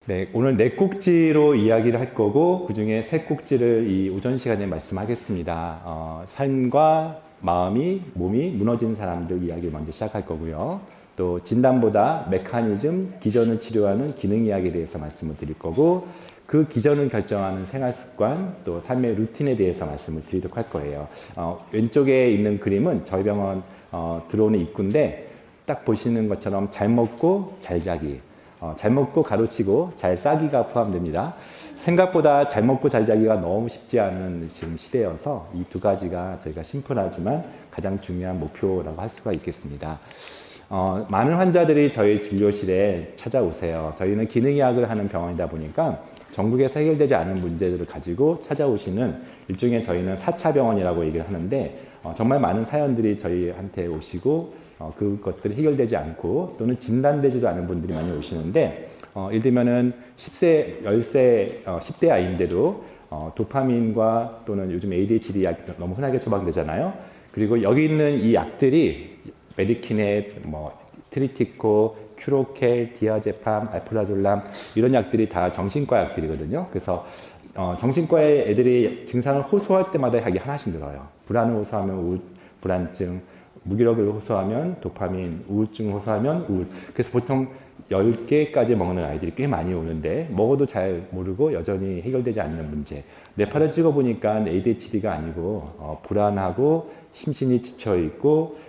네, 오늘 네 꼭지로 이야기를 할 거고 그 중에 세 꼭지를 이 오전 시간에 말씀하겠습니다. 삶과 마음이, 몸이 무너진 사람들 이야기 먼저 시작할 거고요. 또 진단보다 메커니즘, 기전을 치료하는 기능 이야기에 대해서 말씀을 드릴 거고 그 기전을 결정하는 생활 습관, 또 삶의 루틴에 대해서 말씀을 드리도록 할 거예요. 왼쪽에 있는 그림은 저희 병원 들어오는 입구인데 딱 보시는 것처럼 잘 먹고 잘 자기, 잘 먹고 가로치고 잘 싸기가 포함됩니다. 생각보다 잘 먹고 잘 자기가 너무 쉽지 않은 지금 시대여서 이 두 가지가 저희가 심플하지만 가장 중요한 목표라고 할 수가 있겠습니다. 많은 환자들이 저희 진료실에 찾아오세요. 저희는 기능의학을 하는 병원이다 보니까 전국에서 해결되지 않은 문제들을 가지고 찾아오시는 일종의 저희는 4차 병원이라고 얘기를 하는데 정말 많은 사연들이 저희한테 오시고 그것들이 해결되지 않고 또는 진단되지도 않은 분들이 많이 오시는데 예를 들면은 10세, 10세, 10대 아이인데도 도파민과 또는 요즘 ADHD 약 너무 흔하게 처방되잖아요. 그리고 여기 있는 이 약들이 메디키넷, 트리티코, 큐로켈, 디아제팜, 알프라졸람 이런 약들이 다 정신과 약들이거든요. 그래서 정신과의 애들이 증상을 호소할 때마다 약이 하나씩 늘어요. 불안을 호소하면 불안증, 무기력을 호소하면 도파민, 우울증을 호소하면 우울. 그래서 보통 10개까지 먹는 아이들이 꽤 많이 오는데 먹어도 잘 모르고 여전히 해결되지 않는 문제. 뇌파를 찍어보니까 ADHD가 아니고 불안하고 심신이 지쳐있고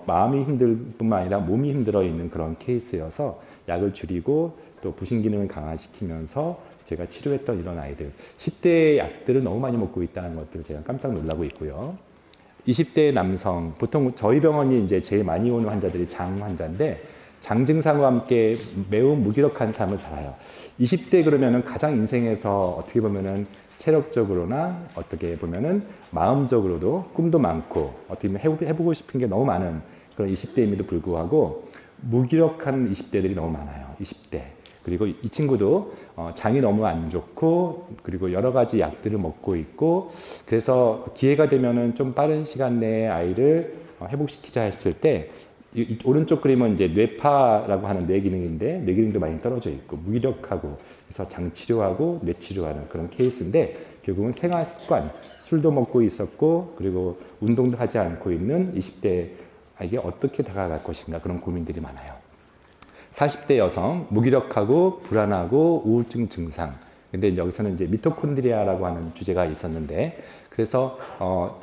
마음이 힘들 뿐만 아니라 몸이 힘들어 있는 그런 케이스여서 약을 줄이고 또 부신 기능을 강화시키면서 제가 치료했던 이런 아이들 10대의 약들을 너무 많이 먹고 있다는 것들을 제가 깜짝 놀라고 있고요. 20대 남성, 보통 저희 병원이 이제 제일 많이 오는 환자들이 장 환자인데 장 증상과 함께 매우 무기력한 삶을 살아요. 20대 그러면은 가장 인생에서 어떻게 보면은 체력적으로나 어떻게 보면은 마음적으로도 꿈도 많고 어떻게 보면 해보고 싶은 게 너무 많은 그런 20대임에도 불구하고 무기력한 20대들이 너무 많아요. 20대. 그리고 이 친구도 장이 너무 안 좋고 그리고 여러 가지 약들을 먹고 있고 그래서 기회가 되면은 좀 빠른 시간 내에 아이를 회복시키자 했을 때 이 오른쪽 그림은 이제 뇌파라고 하는 뇌 기능인데 뇌 기능도 많이 떨어져 있고 무기력하고 그래서 장 치료하고 뇌 치료하는 그런 케이스인데 결국은 생활 습관 술도 먹고 있었고 그리고 운동도 하지 않고 있는 20대에게 어떻게 다가갈 것인가 그런 고민들이 많아요. 40대 여성 무기력하고 불안하고 우울증 증상. 근데 여기서는 이제 미토콘드리아라고 하는 주제가 있었는데 그래서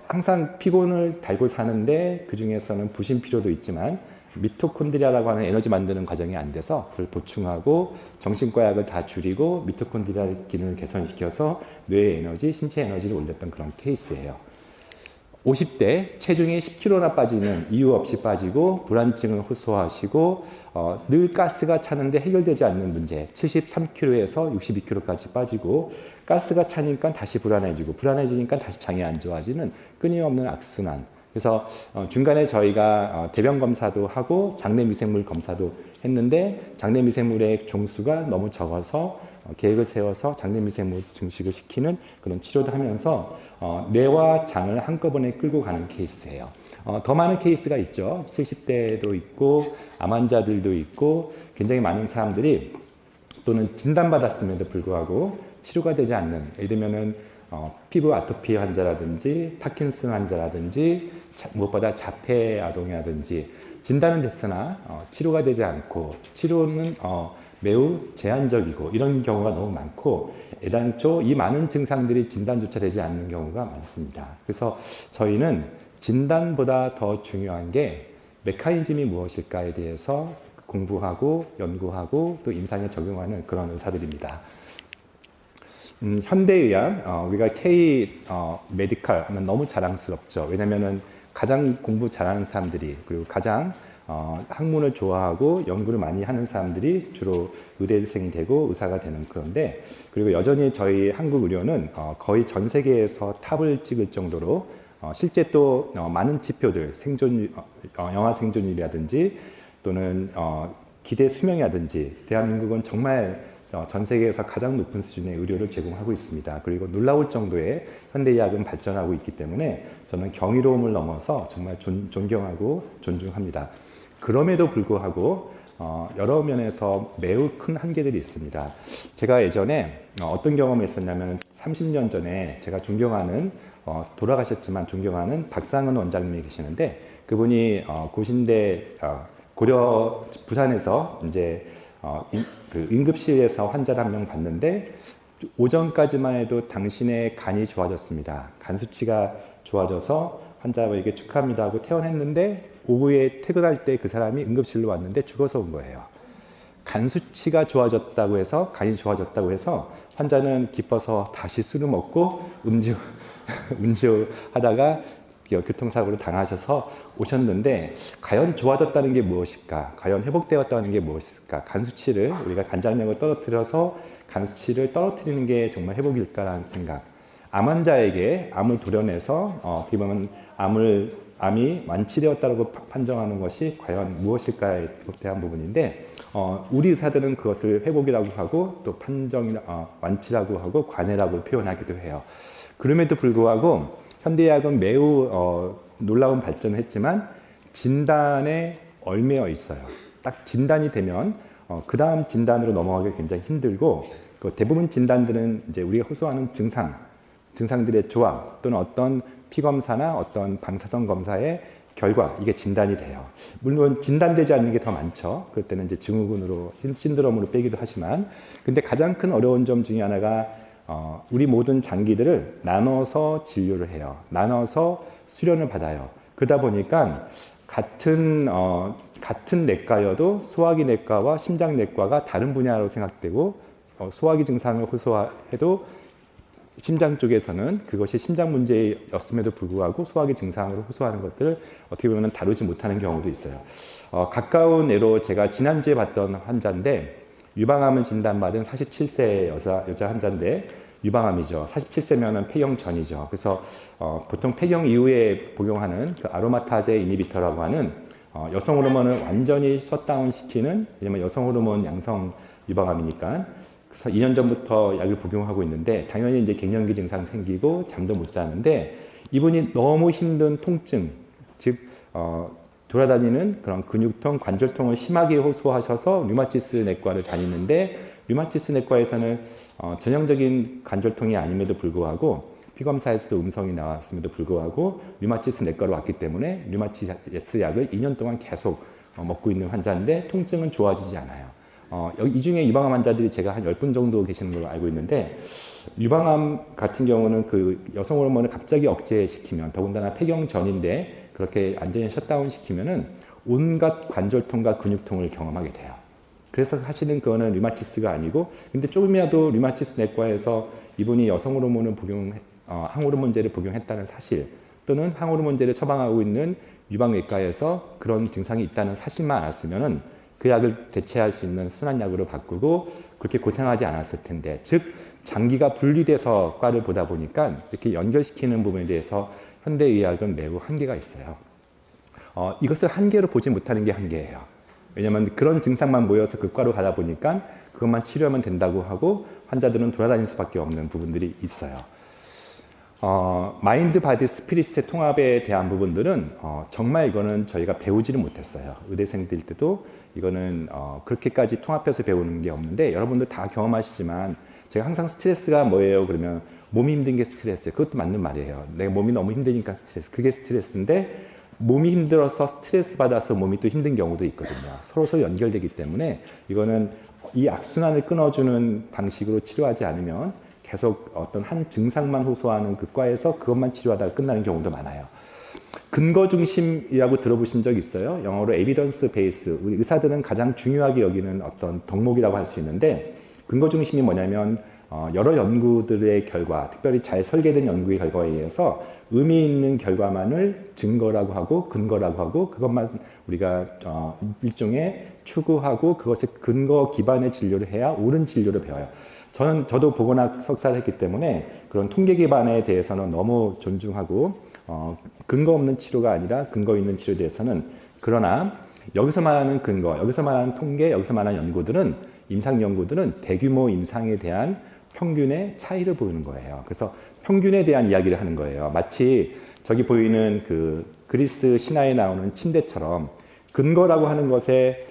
항상 피곤을 달고 사는데 그 중에서는 부신 필요도 있지만 미토콘드리아라고 하는 에너지 만드는 과정이 안 돼서 그걸 보충하고 정신과 약을 다 줄이고 미토콘드리아 기능을 개선시켜서 뇌의 에너지, 신체 에너지를 올렸던 그런 케이스예요. 50대 체중이 10kg나 빠지는 이유 없이 빠지고 불안증을 호소하시고 늘 가스가 차는데 해결되지 않는 문제 73kg에서 62kg까지 빠지고 가스가 차니까 다시 불안해지니까 다시 장이 안 좋아지는 끊임없는 악순환. 그래서 중간에 저희가 대변 검사도 하고 장내 미생물 검사도 했는데 장내 미생물의 종수가 너무 적어서 계획을 세워서 장내 미생물 증식을 시키는 그런 치료도 하면서 뇌와 장을 한꺼번에 끌고 가는 케이스예요. 더 많은 케이스가 있죠. 70대도 있고 암 환자들도 있고 굉장히 많은 사람들이 또는 진단받았음에도 불구하고 치료가 되지 않는 예를 들면은 피부 아토피 환자라든지 파킨슨 환자라든지 무엇보다 자폐 아동이라든지 진단은 됐으나 치료가 되지 않고 치료는 매우 제한적이고 이런 경우가 너무 많고 애당초 이 많은 증상들이 진단조차 되지 않는 경우가 많습니다. 그래서 저희는 진단보다 더 중요한 게 메커니즘이 무엇일까에 대해서 공부하고 연구하고 또 임상에 적용하는 그런 의사들입니다. 현대의학, 우리가 K 메디칼 하면 너무 자랑스럽죠. 왜냐면은 가장 공부 잘하는 사람들이 그리고 가장 학문을 좋아하고 연구를 많이 하는 사람들이 주로 의대생이 되고 의사가 되는 그런데 그리고 여전히 저희 한국 의료는 거의 전 세계에서 탑을 찍을 정도로 실제 또 많은 지표들 영아 생존율이라든지 또는 기대 수명이라든지 대한민국은 정말 전 세계에서 가장 높은 수준의 의료를 제공하고 있습니다. 그리고 놀라울 정도의 현대의학은 발전하고 있기 때문에 저는 경이로움을 넘어서 정말 존경하고 존중합니다. 그럼에도 불구하고 여러 면에서 매우 큰 한계들이 있습니다. 제가 예전에 어떤 경험이 있었냐면 30년 전에 제가 존경하는 돌아가셨지만 존경하는 박상은 원장님이 계시는데 그분이 고신대 고려 부산에서 이제 그 응급실에서 환자를 한 명 봤는데 오전까지만 해도 당신의 간이 좋아졌습니다. 간 수치가 좋아져서 환자에게 축하합니다 하고 퇴원했는데 오후에 퇴근할 때 그 사람이 응급실로 왔는데 죽어서 온 거예요. 간 수치가 좋아졌다고 해서 간이 좋아졌다고 해서 환자는 기뻐서 다시 술을 먹고 음주하다가 교통사고를 당하셔서 오셨는데 과연 좋아졌다는 게 무엇일까? 과연 회복되었다는 게 무엇일까? 간 수치를 우리가 간장량을 떨어뜨려서 간 수치를 떨어뜨리는 게 정말 회복일까라는 생각. 암 환자에게 암을 도려내서 어떻게 보면 암이 완치되었다고 판정하는 것이 과연 무엇일까에 대한 부분인데 우리 의사들은 그것을 회복이라고 하고 또 완치라고 하고 관해라고 표현하기도 해요. 그럼에도 불구하고 현대의학은 매우 놀라운 발전을 했지만 진단에 얽매여 있어요. 딱 진단이 되면 그 다음 진단으로 넘어가기 굉장히 힘들고 대부분 진단들은 이제 우리가 호소하는 증상들의 조합 또는 어떤 피검사나 어떤 방사선 검사의 결과 이게 진단이 돼요. 물론 진단되지 않는 게 더 많죠. 그럴 때는 이제 증후군으로 신드롬으로 빼기도 하지만 근데 가장 큰 어려운 점 중에 하나가 우리 모든 장기들을 나눠서 진료를 해요. 나눠서 수련을 받아요. 그러다 보니까 같은 내과여도 소화기 내과와 심장내과가 다른 분야로 생각되고 소화기 증상을 호소해도 심장 쪽에서는 그것이 심장 문제였음에도 불구하고 소화기 증상으로 호소하는 것들을 어떻게 보면 다루지 못하는 경우도 있어요. 가까운 예로 제가 지난주에 봤던 환자인데 유방암을 진단받은 47세 여자 환자인데 유방암이죠. 47세면은 폐경 전이죠. 그래서 보통 폐경 이후에 복용하는 그 아로마타제 이니비터라고 하는 여성 호르몬을 완전히 셧다운 시키는 왜냐면 여성 호르몬 양성 유방암이니까 그래서 2년 전부터 약을 복용하고 있는데 당연히 이제 갱년기 증상 생기고 잠도 못 자는데 이분이 너무 힘든 통증 즉 돌아다니는 그런 근육통, 관절통을 심하게 호소하셔서 류마티스 내과를 다니는데 류마티스 내과에서는 전형적인 관절통이 아님에도 불구하고 피검사에서도 음성이 나왔음에도 불구하고 류마티스 내과로 왔기 때문에 류마티스 약을 2년 동안 계속 먹고 있는 환자인데 통증은 좋아지지 않아요. 이 중에 유방암 환자들이 제가 한 10분 정도 계시는 걸로 알고 있는데 유방암 같은 경우는 그 여성 호르몬을 갑자기 억제시키면 더군다나 폐경 전인데 그렇게 완전히 셧다운 시키면은 온갖 관절통과 근육통을 경험하게 돼요. 그래서 사실은 그거는 류마티스가 아니고 근데 조금이라도 류마티스 내과에서 이분이 여성 호르몬을 항호르몬제를 복용했다는 사실 또는 항호르몬제를 처방하고 있는 유방외과에서 그런 증상이 있다는 사실만 알았으면은 그 약을 대체할 수 있는 순환약으로 바꾸고 그렇게 고생하지 않았을 텐데 즉 장기가 분리돼서 과를 보다 보니까 이렇게 연결시키는 부분에 대해서 현대의학은 매우 한계가 있어요. 이것을 한계로 보지 못하는 게 한계예요. 왜냐하면 그런 증상만 모여서 그 과로 가다 보니까 그것만 치료하면 된다고 하고 환자들은 돌아다닐 수밖에 없는 부분들이 있어요. 마인드, 바디, 스피릿의 통합에 대한 부분들은 정말 이거는 저희가 배우지를 못했어요. 의대생들 때도 이거는 그렇게까지 통합해서 배우는 게 없는데 여러분들 다 경험하시지만 제가 항상 스트레스가 뭐예요? 그러면 몸이 힘든 게 스트레스예요. 그것도 맞는 말이에요. 내가 몸이 너무 힘드니까 스트레스. 그게 스트레스인데 몸이 힘들어서 스트레스 받아서 몸이 또 힘든 경우도 있거든요. 서로 연결되기 때문에 이거는 이 악순환을 끊어주는 방식으로 치료하지 않으면 계속 어떤 한 증상만 호소하는 그 과에서 그것만 치료하다가 끝나는 경우도 많아요. 근거 중심이라고 들어보신 적 있어요? 영어로 에비던스 베이스. 우리 의사들은 가장 중요하게 여기는 어떤 덕목이라고 할 수 있는데 근거 중심이 뭐냐면 여러 연구들의 결과, 특별히 잘 설계된 연구의 결과에 의해서 의미 있는 결과만을 증거라고 하고 근거라고 하고 그것만 우리가 일종의 추구하고 그것의 근거 기반의 진료를 해야 옳은 진료를 배워요. 저도 보건학 석사를 했기 때문에 그런 통계 기반에 대해서는 너무 존중하고 근거 없는 치료가 아니라 근거 있는 치료에 대해서는 그러나 여기서 말하는 근거, 여기서 말하는 통계, 여기서 말하는 연구들은 임상 연구들은 대규모 임상에 대한 평균의 차이를 보이는 거예요. 그래서 평균에 대한 이야기를 하는 거예요. 마치 저기 보이는 그 그리스 신화에 나오는 침대처럼 근거라고 하는 것에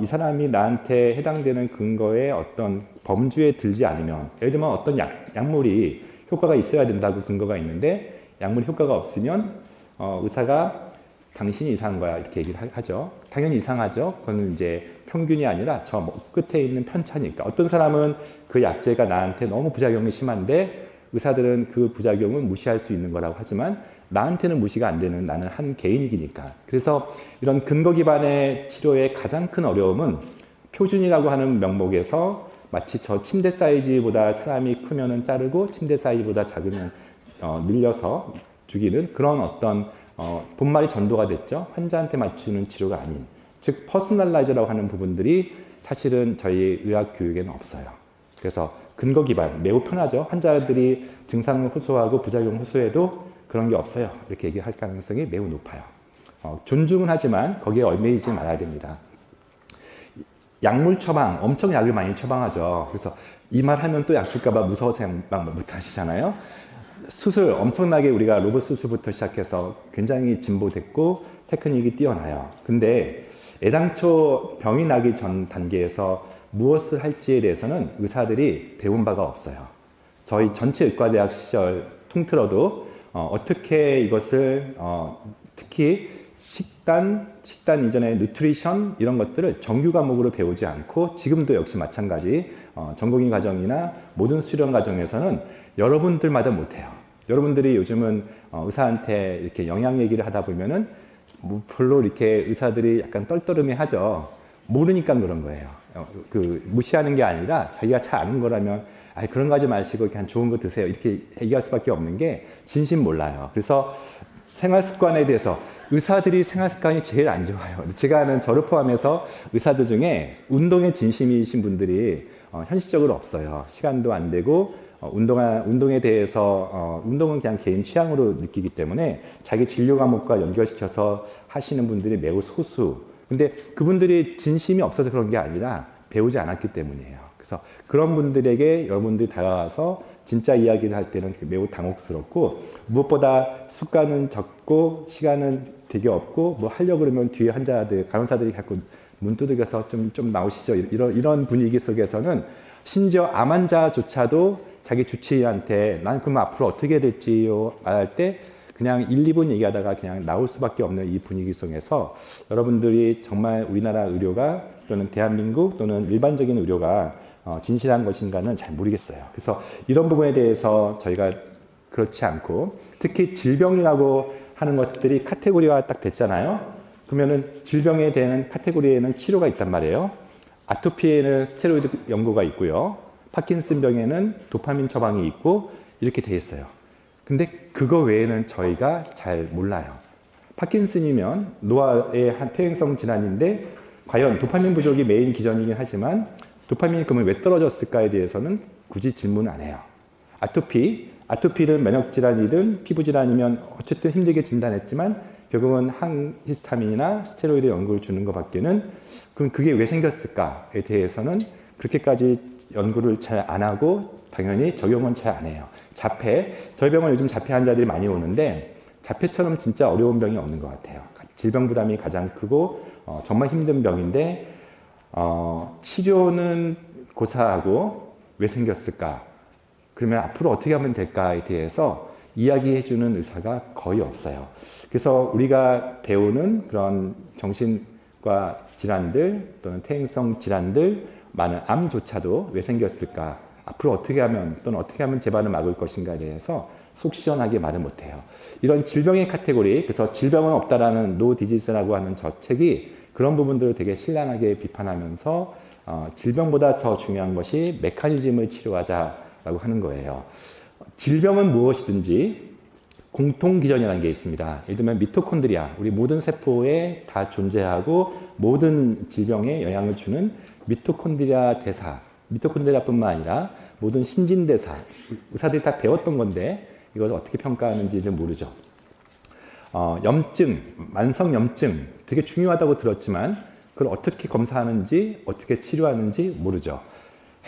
이 사람이 나한테 해당되는 근거에 어떤 범주에 들지 않으면, 예를 들면 어떤 약물이 효과가 있어야 된다고 근거가 있는데 약물이 효과가 없으면 의사가 당신이 이상한 거야 이렇게 얘기를 하죠. 당연히 이상하죠. 그거는 이제 평균이 아니라 저 끝에 있는 편차니까. 어떤 사람은 그 약제가 나한테 너무 부작용이 심한데 의사들은 그 부작용은 무시할 수 있는 거라고 하지만 나한테는 무시가 안 되는, 나는 한 개인이니까. 그래서 이런 근거 기반의 치료의 가장 큰 어려움은 표준이라고 하는 명목에서 마치 저 침대 사이즈보다 사람이 크면은 자르고 침대 사이즈보다 작으면 늘려서 죽이는 그런 어떤 본말이 전도가 됐죠. 환자한테 맞추는 치료가 아닌, 즉 퍼스널라이저라고 하는 부분들이 사실은 저희 의학 교육에는 없어요. 그래서 근거 기반, 매우 편하죠. 환자들이 증상을 호소하고 부작용 호소해도 그런 게 없어요. 이렇게 얘기할 가능성이 매우 높아요. 존중은 하지만 거기에 얽매이지 말아야 됩니다. 약물 처방, 엄청 약을 많이 처방하죠. 그래서 이 말 하면 또 약 줄까봐 무서워서 약 못 하시잖아요. 수술, 엄청나게 우리가 로봇 수술부터 시작해서 굉장히 진보됐고 테크닉이 뛰어나요. 근데 애당초 병이 나기 전 단계에서 무엇을 할지에 대해서는 의사들이 배운 바가 없어요. 저희 전체 의과대학 시절 통틀어도 어떻게 이것을 특히 식단 이전에 누트리션 이런 것들을 정규 과목으로 배우지 않고 지금도 역시 마찬가지 전공의 과정이나 모든 수련 과정에서는 여러분들마다 못해요. 여러분들이 요즘은 의사한테 이렇게 영양 얘기를 하다 보면은 뭐 별로 이렇게 의사들이 약간 떨떠름해 하죠. 모르니까 그런 거예요. 그 무시하는 게 아니라 자기가 잘 아는 거라면 그런 거 하지 마시고 그냥 좋은 거 드세요 이렇게 얘기할 수밖에 없는 게 진심 몰라요. 그래서 생활 습관에 대해서 의사들이 생활 습관이 제일 안 좋아요. 제가 아는 저를 포함해서 의사들 중에 운동에 진심이신 분들이 현실적으로 없어요. 시간도 안 되고 운동에 대해서 운동은 그냥 개인 취향으로 느끼기 때문에 자기 진료 과목과 연결시켜서 하시는 분들이 매우 소수. 근데 그분들이 진심이 없어서 그런 게 아니라 배우지 않았기 때문이에요. 그래서 그런 분들에게 여러분들이 다가와서 진짜 이야기를 할 때는 매우 당혹스럽고, 무엇보다 수가는 적고 시간은 되게 없고 뭐 하려고 그러면 뒤에 간호사들이 자꾸 문 두들겨서 좀 나오시죠. 이런 분위기 속에서는 심지어 암 환자조차도 자기 주치의한테 난 그럼 앞으로 어떻게 될지요 말할 때 그냥 1, 2분 얘기하다가 그냥 나올 수밖에 없는 이 분위기 속에서 여러분들이 정말 우리나라 의료가 또는 대한민국 또는 일반적인 의료가 진실한 것인가는 잘 모르겠어요. 그래서 이런 부분에 대해서 저희가 그렇지 않고, 특히 질병이라고 하는 것들이 카테고리가 딱 됐잖아요. 그러면은 질병에 대한 카테고리에는 치료가 있단 말이에요. 아토피에는 스테로이드 연고가 있고요. 파킨슨병에는 도파민 처방이 있고 이렇게 돼 있어요. 근데 그거 외에는 저희가 잘 몰라요. 파킨슨이면 노화의 한 퇴행성 질환인데 과연 도파민 부족이 메인 기전이긴 하지만 도파민이 그러면 왜 떨어졌을까에 대해서는 굳이 질문 안 해요. 아토피는 면역질환이든 피부질환이면 어쨌든 힘들게 진단했지만 결국은 항히스타민이나 스테로이드 연고를 주는 것밖에는, 그럼 그게 왜 생겼을까에 대해서는 그렇게까지 연구를 잘 안 하고 당연히 적용은 잘 안 해요. 저희 병원 요즘 자폐 환자들이 많이 오는데 자폐처럼 진짜 어려운 병이 없는 것 같아요. 질병 부담이 가장 크고 정말 힘든 병인데 치료는 고사하고 왜 생겼을까? 그러면 앞으로 어떻게 하면 될까에 대해서 이야기해주는 의사가 거의 없어요. 그래서 우리가 배우는 그런 정신과 질환들 또는 퇴행성 질환들, 많은 암조차도 왜 생겼을까? 앞으로 어떻게 하면 또는 어떻게 하면 재발을 막을 것인가에 대해서 속 시원하게 말을 못해요. 이런 질병의 카테고리, 그래서 질병은 없다라는 No Disease라고 하는 저 책이 그런 부분들을 되게 신랄하게 비판하면서 질병보다 더 중요한 것이 메커니즘을 치료하자라고 하는 거예요. 질병은 무엇이든지 공통기전이라는 게 있습니다. 예를 들면 미토콘드리아, 우리 모든 세포에 다 존재하고 모든 질병에 영향을 주는 미토콘드리아 대사, 미토콘드리아뿐만 아니라 모든 신진대사, 의사들이 다 배웠던 건데 이걸 어떻게 평가하는지는 모르죠. 염증, 만성염증 되게 중요하다고 들었지만 그걸 어떻게 검사하는지 어떻게 치료하는지 모르죠.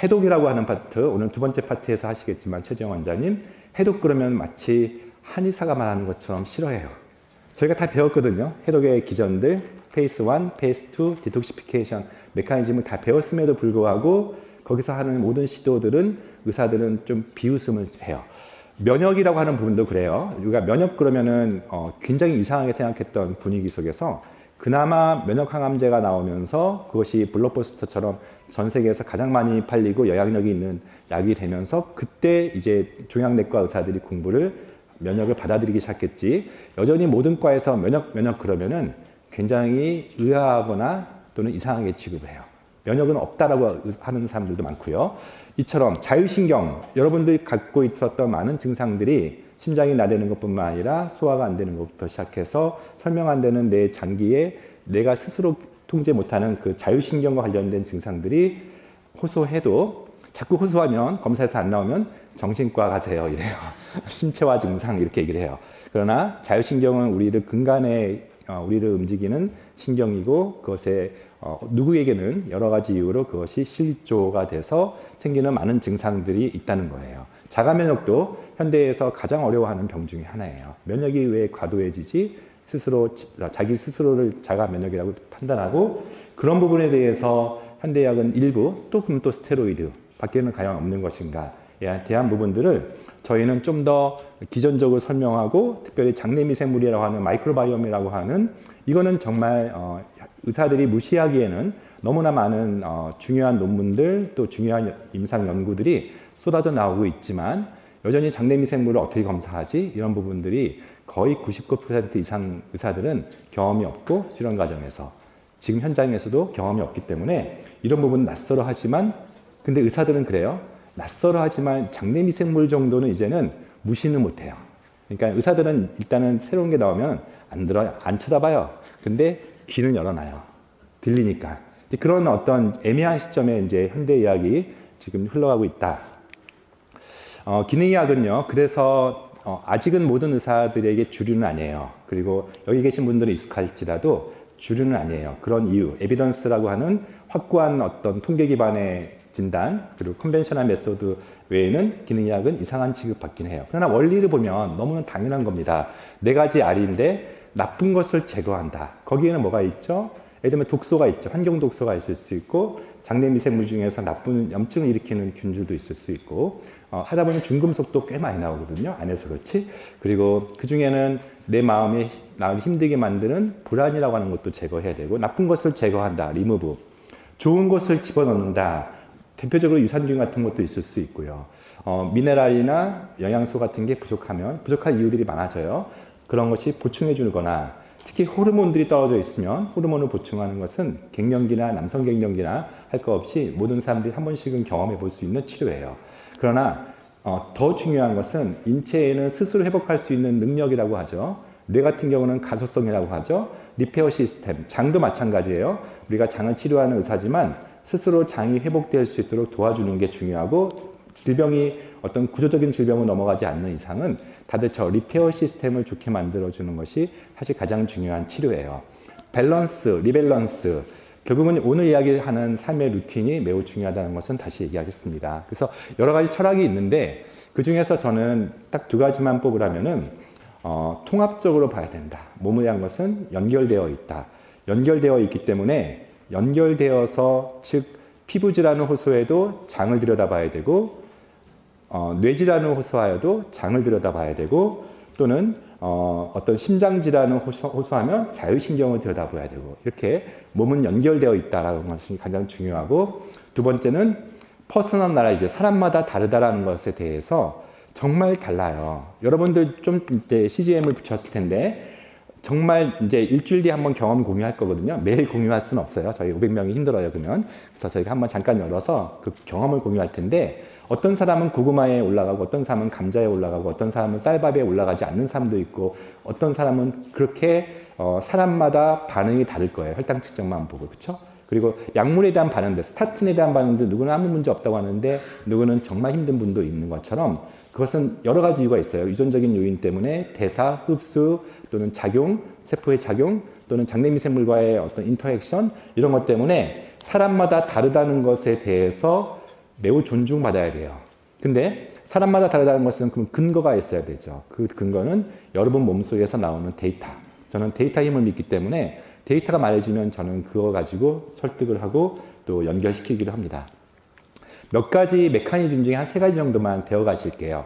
해독이라고 하는 파트, 오늘 두 번째 파트에서 하시겠지만 최재영 원장님, 해독 그러면 마치 한의사가 말하는 것처럼 싫어해요. 저희가 다 배웠거든요. 해독의 기전들, 페이스 1, 페이스 2, 디톡시피케이션 메커니즘을 다 배웠음에도 불구하고 거기서 하는 모든 시도들은 의사들은 좀 비웃음을 해요. 면역이라고 하는 부분도 그래요. 우리가 면역 그러면은 굉장히 이상하게 생각했던 분위기 속에서 그나마 면역 항암제가 나오면서 그것이 블록버스터처럼 전 세계에서 가장 많이 팔리고 영향력이 있는 약이 되면서 그때 이제 종양내과 의사들이 면역을 받아들이기 시작했지. 여전히 모든 과에서 면역 그러면은 굉장히 의아하거나 또는 이상하게 취급을 해요. 면역은 없다라고 하는 사람들도 많고요. 이처럼 자율신경, 여러분들이 갖고 있었던 많은 증상들이 심장이 나대는 것뿐만 아니라 소화가 안 되는 것부터 시작해서 설명 안 되는 내 장기에 내가 스스로 통제 못하는 그 자율신경과 관련된 증상들이 호소해도 자꾸 호소하면 검사에서 안 나오면 정신과 가세요 이래요. 신체화 증상 이렇게 얘기를 해요. 그러나 자율신경은 우리를 근간에 우리를 움직이는 신경이고 그것에 누구에게는 여러 가지 이유로 그것이 실조가 돼서 생기는 많은 증상들이 있다는 거예요. 자가면역도 현대에서 가장 어려워하는 병 중에 하나예요. 면역이 왜 과도해지지? 자기 스스로를 자가면역이라고 판단하고 그런 부분에 대해서 현대의학은 일부 또 스테로이드 밖에는 과연 없는 것인가에 대한 부분들을 저희는 좀 더 기전적으로 설명하고 특별히 장내미생물이라고 하는 마이크로바이옴이라고 하는 이거는 정말 의사들이 무시하기에는 너무나 많은 중요한 논문들 또 중요한 임상 연구들이 쏟아져 나오고 있지만 여전히 장내미생물을 어떻게 검사하지? 이런 부분들이 거의 99% 이상 의사들은 경험이 없고 실험 과정에서 지금 현장에서도 경험이 없기 때문에 이런 부분은 낯설어 하지만 근데 의사들은 그래요. 낯설어 하지만 장내미생물 정도는 이제는 무시는 못해요. 그러니까 의사들은 일단은 새로운 게 나오면 안 쳐다봐요. 근데 귀는 열어놔요. 들리니까. 그런 어떤 애매한 시점에 이제 현대의학이 지금 흘러가고 있다. 기능의학은요. 그래서 아직은 모든 의사들에게 주류는 아니에요. 그리고 여기 계신 분들은 익숙할지라도 주류는 아니에요. 그런 이유, 에비던스라고 하는 확고한 어떤 통계 기반의 진단 그리고 컨벤셔널 메소드 외에는 기능의학은 이상한 취급받긴 해요. 그러나 원리를 보면 너무나 당연한 겁니다. 4가지 R인데 나쁜 것을 제거한다. 거기에는 뭐가 있죠? 예를 들면 독소가 있죠. 환경 독소가 있을 수 있고 장내미생물 중에서 나쁜 염증을 일으키는 균들도 있을 수 있고 하다 보면 중금속도 꽤 많이 나오거든요. 안에서 그렇지. 그리고 그 중에는 내 마음을 힘들게 만드는 불안이라고 하는 것도 제거해야 되고 나쁜 것을 제거한다. 리무브. 좋은 것을 집어넣는다. 대표적으로 유산균 같은 것도 있을 수 있고요. 미네랄이나 영양소 같은 게 부족한 이유들이 많아져요. 그런 것이 보충해 주거나 특히 호르몬들이 떨어져 있으면 호르몬을 보충하는 것은 갱년기나 남성 갱년기나 할 거 없이 모든 사람들이 한 번씩은 경험해 볼 수 있는 치료예요. 그러나 더 중요한 것은 인체에는 스스로 회복할 수 있는 능력이라고 하죠. 뇌 같은 경우는 가소성이라고 하죠. 리페어 시스템, 장도 마찬가지예요. 우리가 장을 치료하는 의사지만 스스로 장이 회복될 수 있도록 도와주는 게 중요하고 질병이 어떤 구조적인 질병을 넘어가지 않는 이상은 다들 저 리페어 시스템을 좋게 만들어주는 것이 사실 가장 중요한 치료예요. 밸런스, 리밸런스. 결국은 오늘 이야기하는 삶의 루틴이 매우 중요하다는 것은 다시 얘기하겠습니다. 그래서 여러 가지 철학이 있는데 그 중에서 저는 딱 2가지만 뽑으라면은 통합적으로 봐야 된다. 몸에 대한 것은 연결되어 있다. 연결되어 있기 때문에 연결되어서 즉 피부질환을 호소해도 장을 들여다봐야 되고 뇌질환을 호소하여도 장을 들여다봐야 되고 또는 어떤 심장질환을 호소하면 자율신경을 들여다봐야 되고 이렇게 몸은 연결되어 있다는 것이 가장 중요하고 두 번째는 퍼스널 나라이즈 사람마다 다르다라는 것에 대해서 정말 달라요. 여러분들 좀 이제 CGM을 붙였을 텐데 정말 이제 일주일 뒤에 한번 경험 공유할 거거든요. 매일 공유할 수는 없어요. 저희 500명이 힘들어요, 그러면. 그래서 저희가 한번 잠깐 열어서 그 경험을 공유할 텐데 어떤 사람은 고구마에 올라가고 어떤 사람은 감자에 올라가고 어떤 사람은 쌀밥에 올라가지 않는 사람도 있고 어떤 사람은 그렇게 사람마다 반응이 다를 거예요. 혈당 측정만 보고. 그렇죠? 그리고 약물에 대한 반응들, 스타틴에 대한 반응도 누구는 아무 문제 없다고 하는데 누구는 정말 힘든 분도 있는 것처럼 그것은 여러 가지 이유가 있어요. 유전적인 요인 때문에 대사, 흡수 또는 작용, 세포의 작용 또는 장내미생물과의 어떤 인터액션 이런 것 때문에 사람마다 다르다는 것에 대해서 매우 존중받아야 돼요. 근데 사람마다 다르다는 것은 그럼 근거가 있어야 되죠. 그 근거는 여러분 몸속에서 나오는 데이터. 저는 데이터 힘을 믿기 때문에 데이터가 말해주면 저는 그거 가지고 설득을 하고 또 연결시키기도 합니다. 몇 가지 메커니즘 중에 한 3가지 정도만 배워가실게요.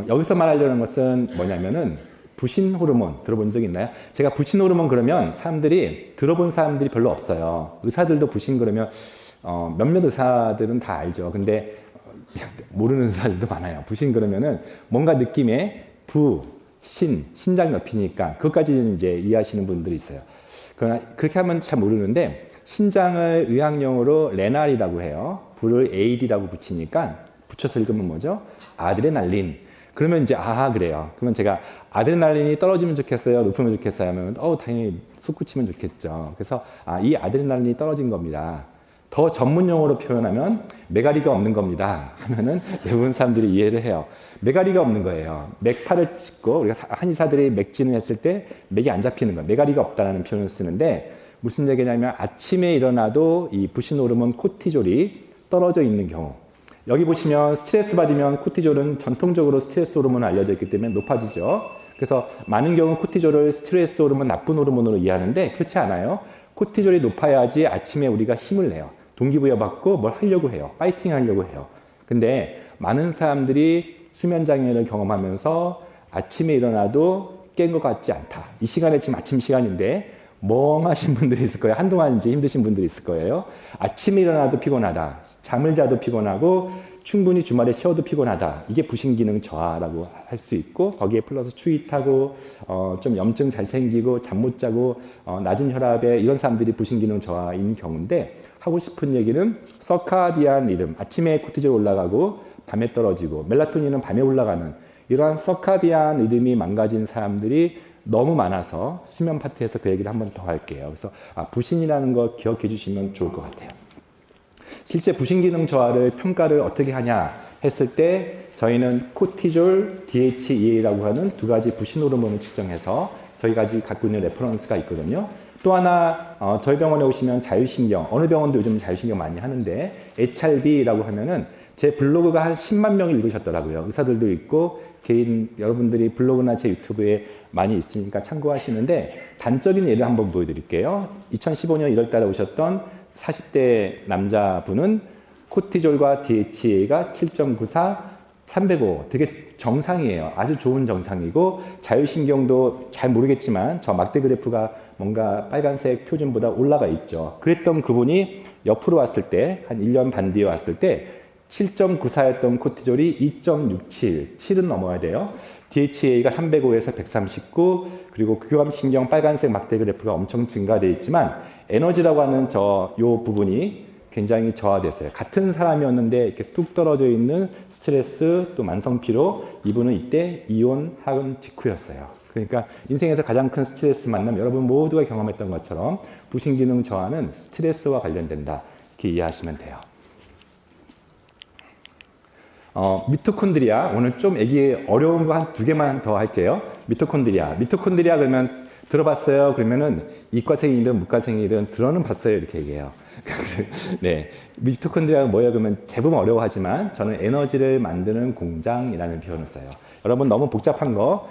여기서 말하려는 것은 뭐냐면은 부신 호르몬 들어본 적 있나요? 제가 부신 호르몬 그러면 사람들이 들어본 사람들이 별로 없어요. 의사들도 부신 그러면 몇몇 의사들은 다 알죠. 근데 모르는 의사들도 많아요. 부신 그러면은 뭔가 느낌에 신장 옆이니까 그것까지는 이제 이해하시는 분들이 있어요. 그러나 그렇게 하면 잘 모르는데 신장을 의학용어로 레날이라고 해요. 부를 AD라고 붙여서 읽으면 뭐죠? 아드레날린. 그러면 이제 그래요. 그러면 제가 아드레날린이 떨어지면 좋겠어요? 높으면 좋겠어요? 하면 당연히 솟구치면 좋겠죠. 그래서 이 아드레날린이 떨어진 겁니다. 더 전문 용어로 표현하면 메가리가 없는 겁니다. 하면은 대부분 사람들이 이해를 해요. 메가리가 없는 거예요. 맥파를 찍고 우리가 한의사들이 맥진을 했을 때 맥이 안 잡히는 거예요. 메가리가 없다는 표현을 쓰는데 무슨 얘기냐면 아침에 일어나도 이 부신 호르몬 코티졸이 떨어져 있는 경우. 여기 보시면 스트레스 받으면 코티졸은 전통적으로 스트레스 호르몬으로 알려져 있기 때문에 높아지죠. 그래서 많은 경우 코티졸을 스트레스 호르몬, 나쁜 호르몬으로 이해하는데 그렇지 않아요. 코티졸이 높아야지 아침에 우리가 힘을 내요. 동기부여 받고 뭘 하려고 해요. 파이팅 하려고 해요. 근데 많은 사람들이 수면장애를 경험하면서 아침에 일어나도 깬 것 같지 않다. 이 시간에 지금 아침 시간인데 멍하신 분들이 있을 거예요. 한동안 이제 힘드신 분들이 있을 거예요. 아침에 일어나도 피곤하다. 잠을 자도 피곤하고 충분히 주말에 쉬어도 피곤하다. 이게 부신기능 저하라고 할 수 있고 거기에 플러스 추위 타고 좀 염증 잘 생기고 잠 못 자고 낮은 혈압에 이런 사람들이 부신기능 저하인 경우인데 하고 싶은 얘기는 서카디안 리듬. 아침에 코티졸 올라가고 밤에 떨어지고 멜라토닌은 밤에 올라가는 이러한 서카디안 리듬이 망가진 사람들이 너무 많아서 수면 파트에서 그 얘기를 한 번 더 할게요. 그래서 부신이라는 거 기억해 주시면 좋을 것 같아요. 실제 부신 기능 저하를 평가를 어떻게 하냐 했을 때 저희는 코티졸, DHEA라고 하는 2가지 부신 호르몬을 측정해서 저희가 갖고 있는 레퍼런스가 있거든요. 또 하나 저희 병원에 오시면 자율신경, 어느 병원도 요즘 자율신경 많이 하는데 HRB라고 하면은 제 블로그가 한 10만 명이 읽으셨더라고요. 의사들도 있고 개인 여러분들이 블로그나 제 유튜브에 많이 있으니까 참고하시는데 단적인 예를 한번 보여드릴게요. 2015년 1월 달에 오셨던 40대 남자분은 코티졸과 DHEA가 7.94, 305 되게 정상이에요. 아주 좋은 정상이고 자율신경도 잘 모르겠지만 저 막대 그래프가 뭔가 빨간색 표준보다 올라가 있죠. 그랬던 그분이 옆으로 왔을 때 한 1년 반 뒤에 왔을 때 7.94였던 코티졸이 2.67, 7은 넘어야 돼요. DHEA가 305에서 139, 그리고 교감신경 빨간색 막대 그래프가 엄청 증가되어 있지만 에너지라고 하는 요 부분이 굉장히 저하됐어요. 같은 사람이었는데 이렇게 뚝 떨어져 있는 스트레스 또 만성피로 이분은 이때 이혼하은 직후였어요. 그러니까 인생에서 가장 큰 스트레스 만남 여러분 모두가 경험했던 것처럼 부신기능 저하는 스트레스와 관련된다. 이렇게 이해하시면 돼요. 미토콘드리아 오늘 좀 어려운 거 한 2개만 더 할게요. 미토콘드리아 그러면 들어봤어요? 그러면은 이과생이든 문과생이든 들어는 봤어요 이렇게 얘기해요. 네, 미토콘드리아가 뭐예요? 그러면 대부분 어려워하지만 저는 에너지를 만드는 공장이라는 표현을 써요. 여러분 너무 복잡한 거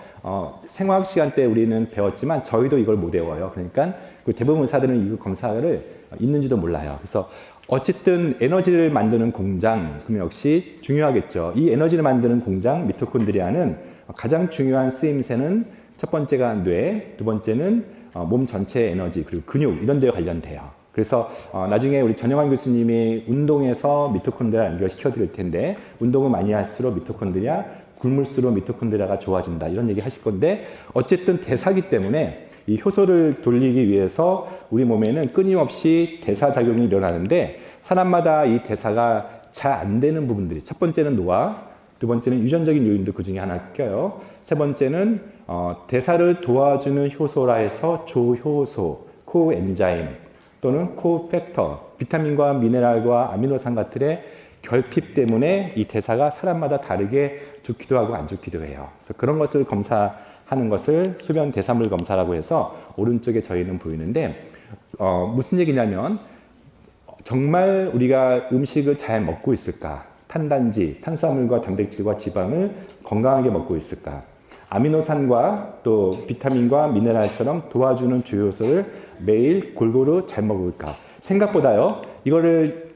생화학 시간 때 우리는 배웠지만 저희도 이걸 못 외워요. 그러니까 대부분 의사들은 이거 검사를 있는지도 몰라요. 그래서 어쨌든 에너지를 만드는 공장, 그럼 역시 중요하겠죠. 이 에너지를 만드는 공장, 미토콘드리아는 가장 중요한 쓰임새는 첫 번째가 뇌, 두 번째는 몸 전체 에너지, 그리고 근육, 이런 데에 관련돼요. 그래서 나중에 우리 전영환 교수님이 운동에서 미토콘드리아 연결시켜 드릴 텐데, 운동을 많이 할수록 미토콘드리아, 굶을수록 미토콘드리아가 좋아진다. 이런 얘기 하실 건데, 어쨌든 대사기 때문에 이 효소를 돌리기 위해서 우리 몸에는 끊임없이 대사작용이 일어나는데 사람마다 이 대사가 잘 안 되는 부분들이 첫 번째는 노화, 두 번째는 유전적인 요인도 그 중에 하나 껴요. 세 번째는 대사를 도와주는 효소라 해서 조효소, 코엔자임 또는 코팩터, 비타민과 미네랄과 아미노산 같은의 결핍 때문에 이 대사가 사람마다 다르게 좋기도 하고 안 좋기도 해요. 그래서 그런 것을 검사하는 것을 수변 대사물 검사라고 해서 오른쪽에 저희는 보이는데 무슨 얘기냐면 정말 우리가 음식을 잘 먹고 있을까? 탄단지, 탄수화물과 단백질과 지방을 건강하게 먹고 있을까? 아미노산과 또 비타민과 미네랄처럼 도와주는 주요 요소를 매일 골고루 잘 먹을까? 생각보다요. 이거를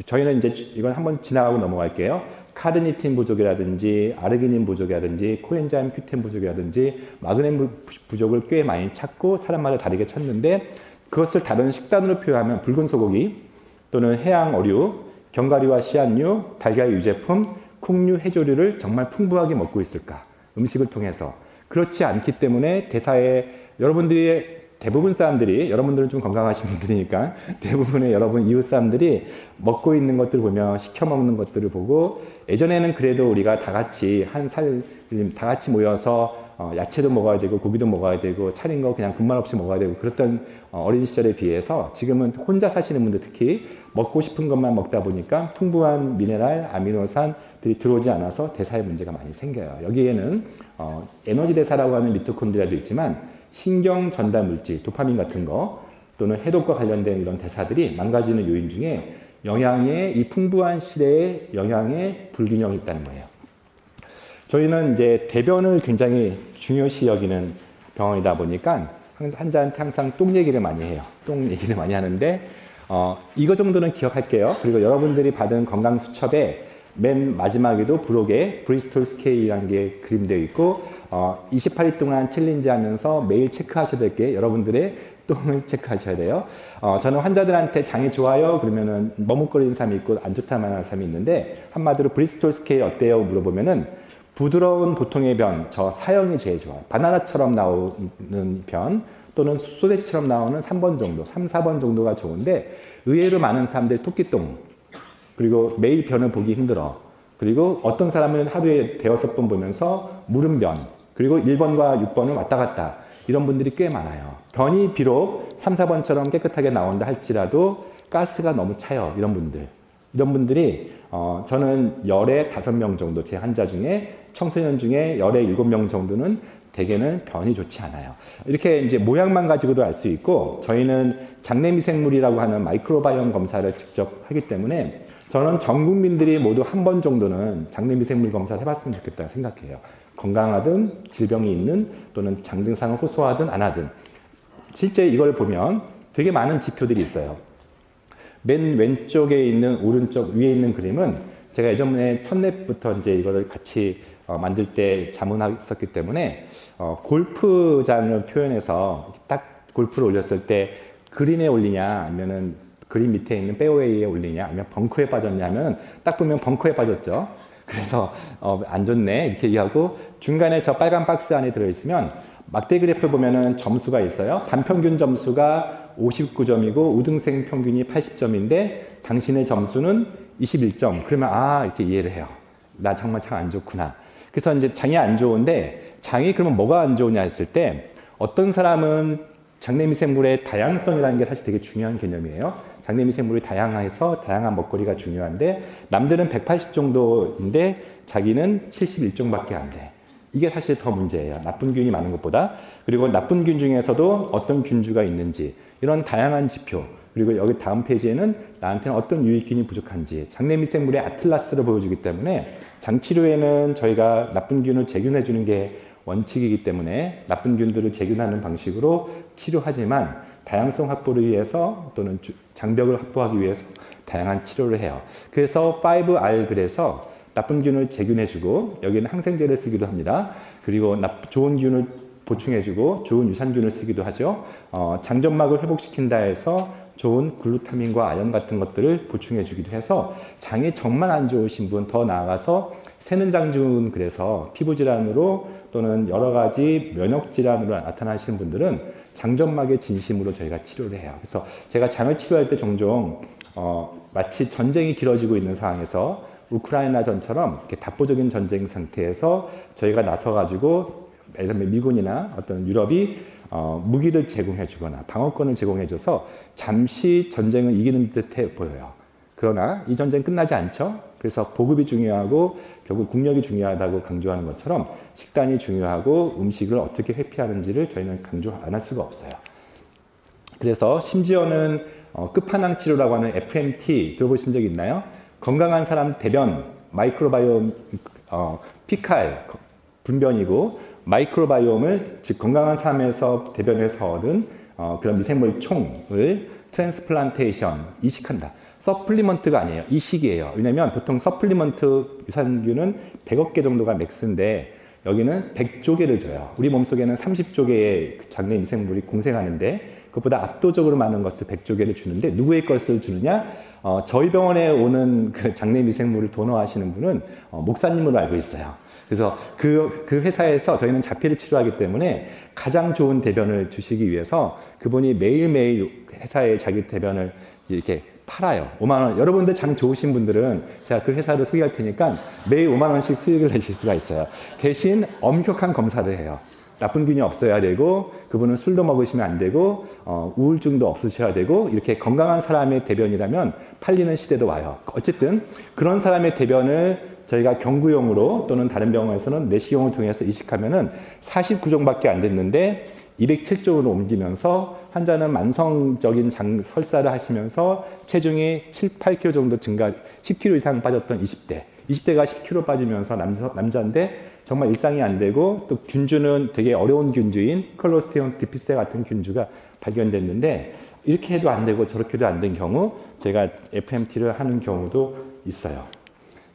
저희는 이제 이건 한번 지나가고 넘어갈게요. 카르니틴 부족이라든지 아르기닌 부족이라든지 코엔자임 Q10 부족이라든지 마그네슘 부족을 꽤 많이 찾고 사람마다 다르게 찾는데 그것을 다른 식단으로 표현하면 붉은 소고기 또는 해양 어류, 견과류와 씨앗류, 달걀 유제품, 콩류, 해조류를 정말 풍부하게 먹고 있을까? 음식을 통해서. 그렇지 않기 때문에 대사에 여러분들이 대부분 사람들이, 여러분들은 좀 건강하신 분들이니까 대부분의 여러분 이웃 사람들이 먹고 있는 것들을 보면 시켜 먹는 것들을 보고 예전에는 그래도 우리가 다 같이 다 같이 모여서 야채도 먹어야 되고 고기도 먹어야 되고 차린 거 그냥 군말 없이 먹어야 되고 그랬던 어린 시절에 비해서 지금은 혼자 사시는 분들 특히 먹고 싶은 것만 먹다 보니까 풍부한 미네랄, 아미노산들이 들어오지 않아서 대사에 문제가 많이 생겨요. 여기에는 에너지 대사라고 하는 미토콘드리아도 있지만 신경 전달 물질, 도파민 같은 거 또는 해독과 관련된 이런 대사들이 망가지는 요인 중에 영양의 이 풍부한 시대에 영양의 불균형이 있다는 거예요. 저희는 이제 대변을 굉장히 중요시 여기는 병원이다 보니까 환자한테 항상 똥 얘기를 많이 해요. 똥 얘기를 많이 하는데 이거 정도는 기억할게요. 그리고 여러분들이 받은 건강 수첩에 맨 마지막에도 부록에 브리스톨 스케일이라는 게 그림되어 있고 28일 동안 챌린지 하면서 매일 체크하셔야 될 게 여러분들의 똥을 체크하셔야 돼요. 저는 환자들한테 장이 좋아요? 그러면은 머뭇거리는 사람이 있고 안 좋다만 하는 사람이 있는데 한마디로 브리스톨 스케일 어때요? 물어보면은 부드러운 보통의 변, 저 사형이 제일 좋아요. 바나나처럼 나오는 변 또는 소세지처럼 나오는 3번 정도, 3, 4번 정도가 좋은데 의외로 많은 사람들이 토끼똥 그리고 매일 변을 보기 힘들어. 그리고 어떤 사람은 하루에 대여섯 번 보면서 물음변 그리고 1번과 6번은 왔다 갔다 이런 분들이 꽤 많아요. 변이 비록 3, 4번처럼 깨끗하게 나온다 할지라도 가스가 너무 차요. 이런 분들이 저는 열에 5명 정도 제 환자 중에 청소년 중에 열에 7명 정도는 대개는 변이 좋지 않아요. 이렇게 이제 모양만 가지고도 알 수 있고 저희는 장내미생물이라고 하는 마이크로바이옴 검사를 직접 하기 때문에 저는 전 국민들이 모두 한 번 정도는 장내미생물 검사를 해봤으면 좋겠다고 생각해요. 건강하든 질병이 있는 또는 장증상을 호소하든 안 하든 실제 이걸 보면 되게 많은 지표들이 있어요. 맨 왼쪽에 있는 오른쪽 위에 있는 그림은 제가 예전에 첫랩부터 이제 이거를 같이 만들 때 자문했었기 때문에 골프장을 표현해서 딱 골프를 올렸을 때 그린에 올리냐 아니면은 그린 밑에 있는 페어웨이에 올리냐 아니면 벙커에 빠졌냐 하면 딱 보면 벙커에 빠졌죠. 그래서 안 좋네 이렇게 얘기하고 중간에 저 빨간 박스 안에 들어있으면 막대 그래프 보면은 점수가 있어요. 반평균 점수가 59점이고 우등생 평균이 80점인데 당신의 점수는 21점. 그러면 이렇게 이해를 해요. 나 정말 장 안 좋구나. 그래서 이제 장이 안 좋은데 장이 그러면 뭐가 안 좋으냐 했을 때 어떤 사람은 장내미생물의 다양성이라는 게 사실 되게 중요한 개념이에요. 장내미생물이 다양해서 다양한 먹거리가 중요한데 남들은 180 정도인데 자기는 71종밖에 안 돼. 이게 사실 더 문제예요. 나쁜 균이 많은 것보다. 그리고 나쁜 균 중에서도 어떤 균주가 있는지 이런 다양한 지표 그리고 여기 다음 페이지에는 나한테는 어떤 유익균이 부족한지 장내미생물의 아틀라스를 보여주기 때문에 장치료에는 저희가 나쁜 균을 재균해 주는 게 원칙이기 때문에 나쁜 균들을 재균하는 방식으로 치료하지만 다양성 확보를 위해서 또는 장벽을 확보하기 위해서 다양한 치료를 해요. 그래서 5R 그래서 나쁜 균을 재균해주고 여기는 항생제를 쓰기도 합니다. 그리고 좋은 균을 보충해주고 좋은 유산균을 쓰기도 하죠. 장점막을 회복시킨다 해서 좋은 글루타민과 아연 같은 것들을 보충해주기도 해서 장이 정말 안 좋으신 분 더 나아가서 새는장증 그래서 피부질환으로 또는 여러 가지 면역질환으로 나타나시는 분들은 장점막의 진심으로 저희가 치료를 해요. 그래서 제가 장을 치료할 때 종종 마치 전쟁이 길어지고 있는 상황에서 우크라이나 전처럼 이렇게 답보적인 전쟁 상태에서 저희가 나서가지고 예를 들면 미군이나 어떤 유럽이 무기를 제공해 주거나 방어권을 제공해 줘서 잠시 전쟁을 이기는 듯해 보여요. 그러나 이 전쟁 끝나지 않죠. 그래서 보급이 중요하고 결국 국력이 중요하다고 강조하는 것처럼 식단이 중요하고 음식을 어떻게 회피하는지를 저희는 강조 안 할 수가 없어요. 그래서 심지어는 끝판왕 치료라고 하는 FMT 들어보신 적 있나요? 건강한 사람 대변, 마이크로바이옴, 피칼, 분변이고, 마이크로바이옴을 즉 건강한 삶에서 대변에서 얻은 그런 미생물 총을 트랜스플란테이션, 이식한다. 서플리먼트가 아니에요. 이식이에요. 왜냐면 보통 서플리먼트 유산균은 100억 개 정도가 맥스인데 여기는 100조 개를 줘요. 우리 몸속에는 30조 개의 장내 미생물이 공생하는데 그것보다 압도적으로 많은 것을 100조 개를 주는데 누구의 것을 주느냐? 저희 병원에 오는 그 장내 미생물을 도너하시는 분은 목사님으로 알고 있어요. 그래서 그 회사에서 저희는 자폐를 치료하기 때문에 가장 좋은 대변을 주시기 위해서 그분이 매일매일 회사에 자기 대변을 이렇게 팔아요. 5만 원. 여러분들 장 좋으신 분들은 제가 그 회사를 소개할 테니까 매일 5만 원씩 수익을 내실 수가 있어요. 대신 엄격한 검사를 해요. 나쁜 균이 없어야 되고, 그분은 술도 먹으시면 안 되고, 우울증도 없으셔야 되고, 이렇게 건강한 사람의 대변이라면 팔리는 시대도 와요. 어쨌든 그런 사람의 대변을 저희가 경구용으로 또는 다른 병원에서는 내시경을 통해서 이식하면은 49종밖에 안 됐는데 207종으로 옮기면서 환자는 만성적인 설사를 하시면서 체중이 7, 8kg 정도 증가, 10kg 이상 빠졌던 20대가 10kg 빠지면서 남자인데 정말 일상이 안 되고, 또 균주는 되게 어려운 균주인 클로스트리디움 디피세 같은 균주가 발견됐는데 이렇게 해도 안 되고 저렇게도 안 된 경우 제가 FMT를 하는 경우도 있어요.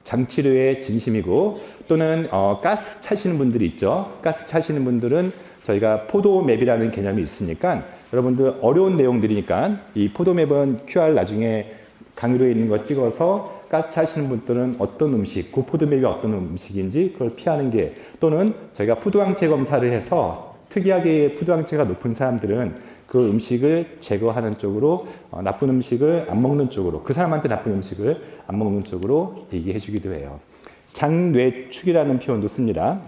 장치료의 진심이고, 또는 가스 차시는 분들이 있죠. 가스 차시는 분들은 저희가 포도맵이라는 개념이 있으니까 여러분들 어려운 내용들이니까 이 포도맵은 QR 나중에 강의로에 있는 거 찍어서 가스 차시는 분들은 어떤 음식, 그 포도맵이 어떤 음식인지 그걸 피하는 게, 또는 저희가 푸드항체 검사를 해서 특이하게 푸드항체가 높은 사람들은 그 음식을 제거하는 쪽으로, 나쁜 음식을 안 먹는 쪽으로, 그 사람한테 나쁜 음식을 안 먹는 쪽으로 얘기해 주기도 해요. 장뇌축이라는 표현도 씁니다.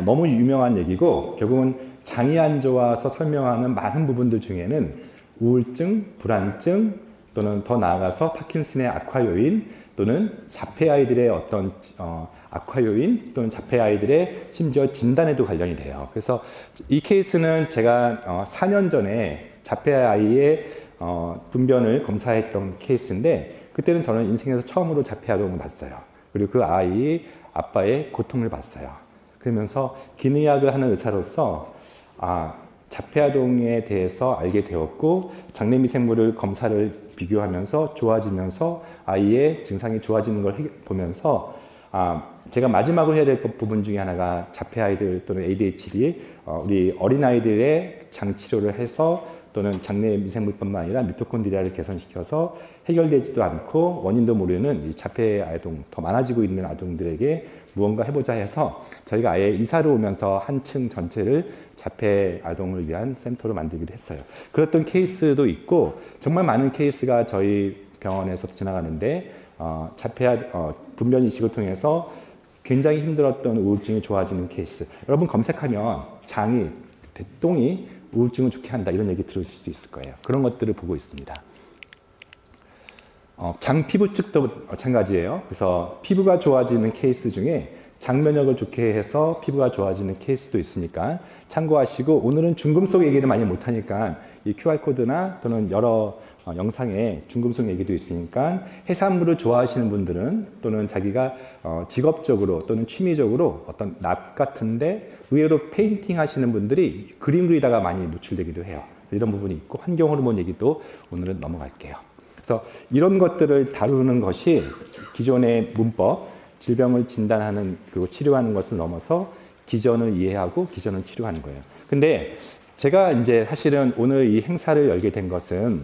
너무 유명한 얘기고, 결국은 장이 안 좋아서 설명하는 많은 부분들 중에는 우울증, 불안증, 또는 더 나아가서 파킨슨의 악화 요인, 또는 자폐 아이들의 어떤 악화 요인, 또는 자폐 아이들의 심지어 진단에도 관련이 돼요. 그래서 이 케이스는 제가 4년 전에 자폐 아이의 분변을 검사했던 케이스인데, 그때는 저는 인생에서 처음으로 자폐 아동을 봤어요. 그리고 그 아이의 아빠의 고통을 봤어요. 그러면서 기능의학을 하는 의사로서 자폐아동에 대해서 알게 되었고, 장내미생물을 검사를 비교하면서 좋아지면서 아이의 증상이 좋아지는 걸 보면서 제가 마지막으로 해야 될 부분 중에 하나가 자폐아이들 또는 ADHD 우리 어린아이들의 장치료를 해서, 또는 장내 미생물뿐만 아니라 미토콘드리아를 개선시켜서 해결되지도 않고 원인도 모르는 이 자폐 아동, 더 많아지고 있는 아동들에게 무언가 해보자 해서 저희가 아예 이사를 오면서 한 층 전체를 자폐 아동을 위한 센터로 만들기도 했어요. 그랬던 케이스도 있고, 정말 많은 케이스가 저희 병원에서 지나가는데 분변 이식을 통해서 굉장히 힘들었던 우울증이 좋아지는 케이스. 여러분 검색하면 똥이 우울증을 좋게 한다 이런 얘기 들으실 수 있을 거예요. 그런 것들을 보고 있습니다. 장 피부측도 마찬가지예요. 그래서 피부가 좋아지는 케이스 중에 장 면역을 좋게 해서 피부가 좋아지는 케이스도 있으니까 참고하시고, 오늘은 중금속 얘기를 많이 못하니까 이 QR코드나 또는 여러 영상에 중금속 얘기도 있으니까 해산물을 좋아하시는 분들은, 또는 자기가 직업적으로 또는 취미적으로 어떤 납 같은데 의외로 페인팅 하시는 분들이 그림 그리다가 많이 노출되기도 해요. 이런 부분이 있고, 환경 호르몬 얘기도 오늘은 넘어갈게요. 그래서 이런 것들을 다루는 것이 기존의 문법, 질병을 진단하는 그리고 치료하는 것을 넘어서 기전을 이해하고 기전을 치료하는 거예요. 근데 제가 이제 사실은 오늘 이 행사를 열게 된 것은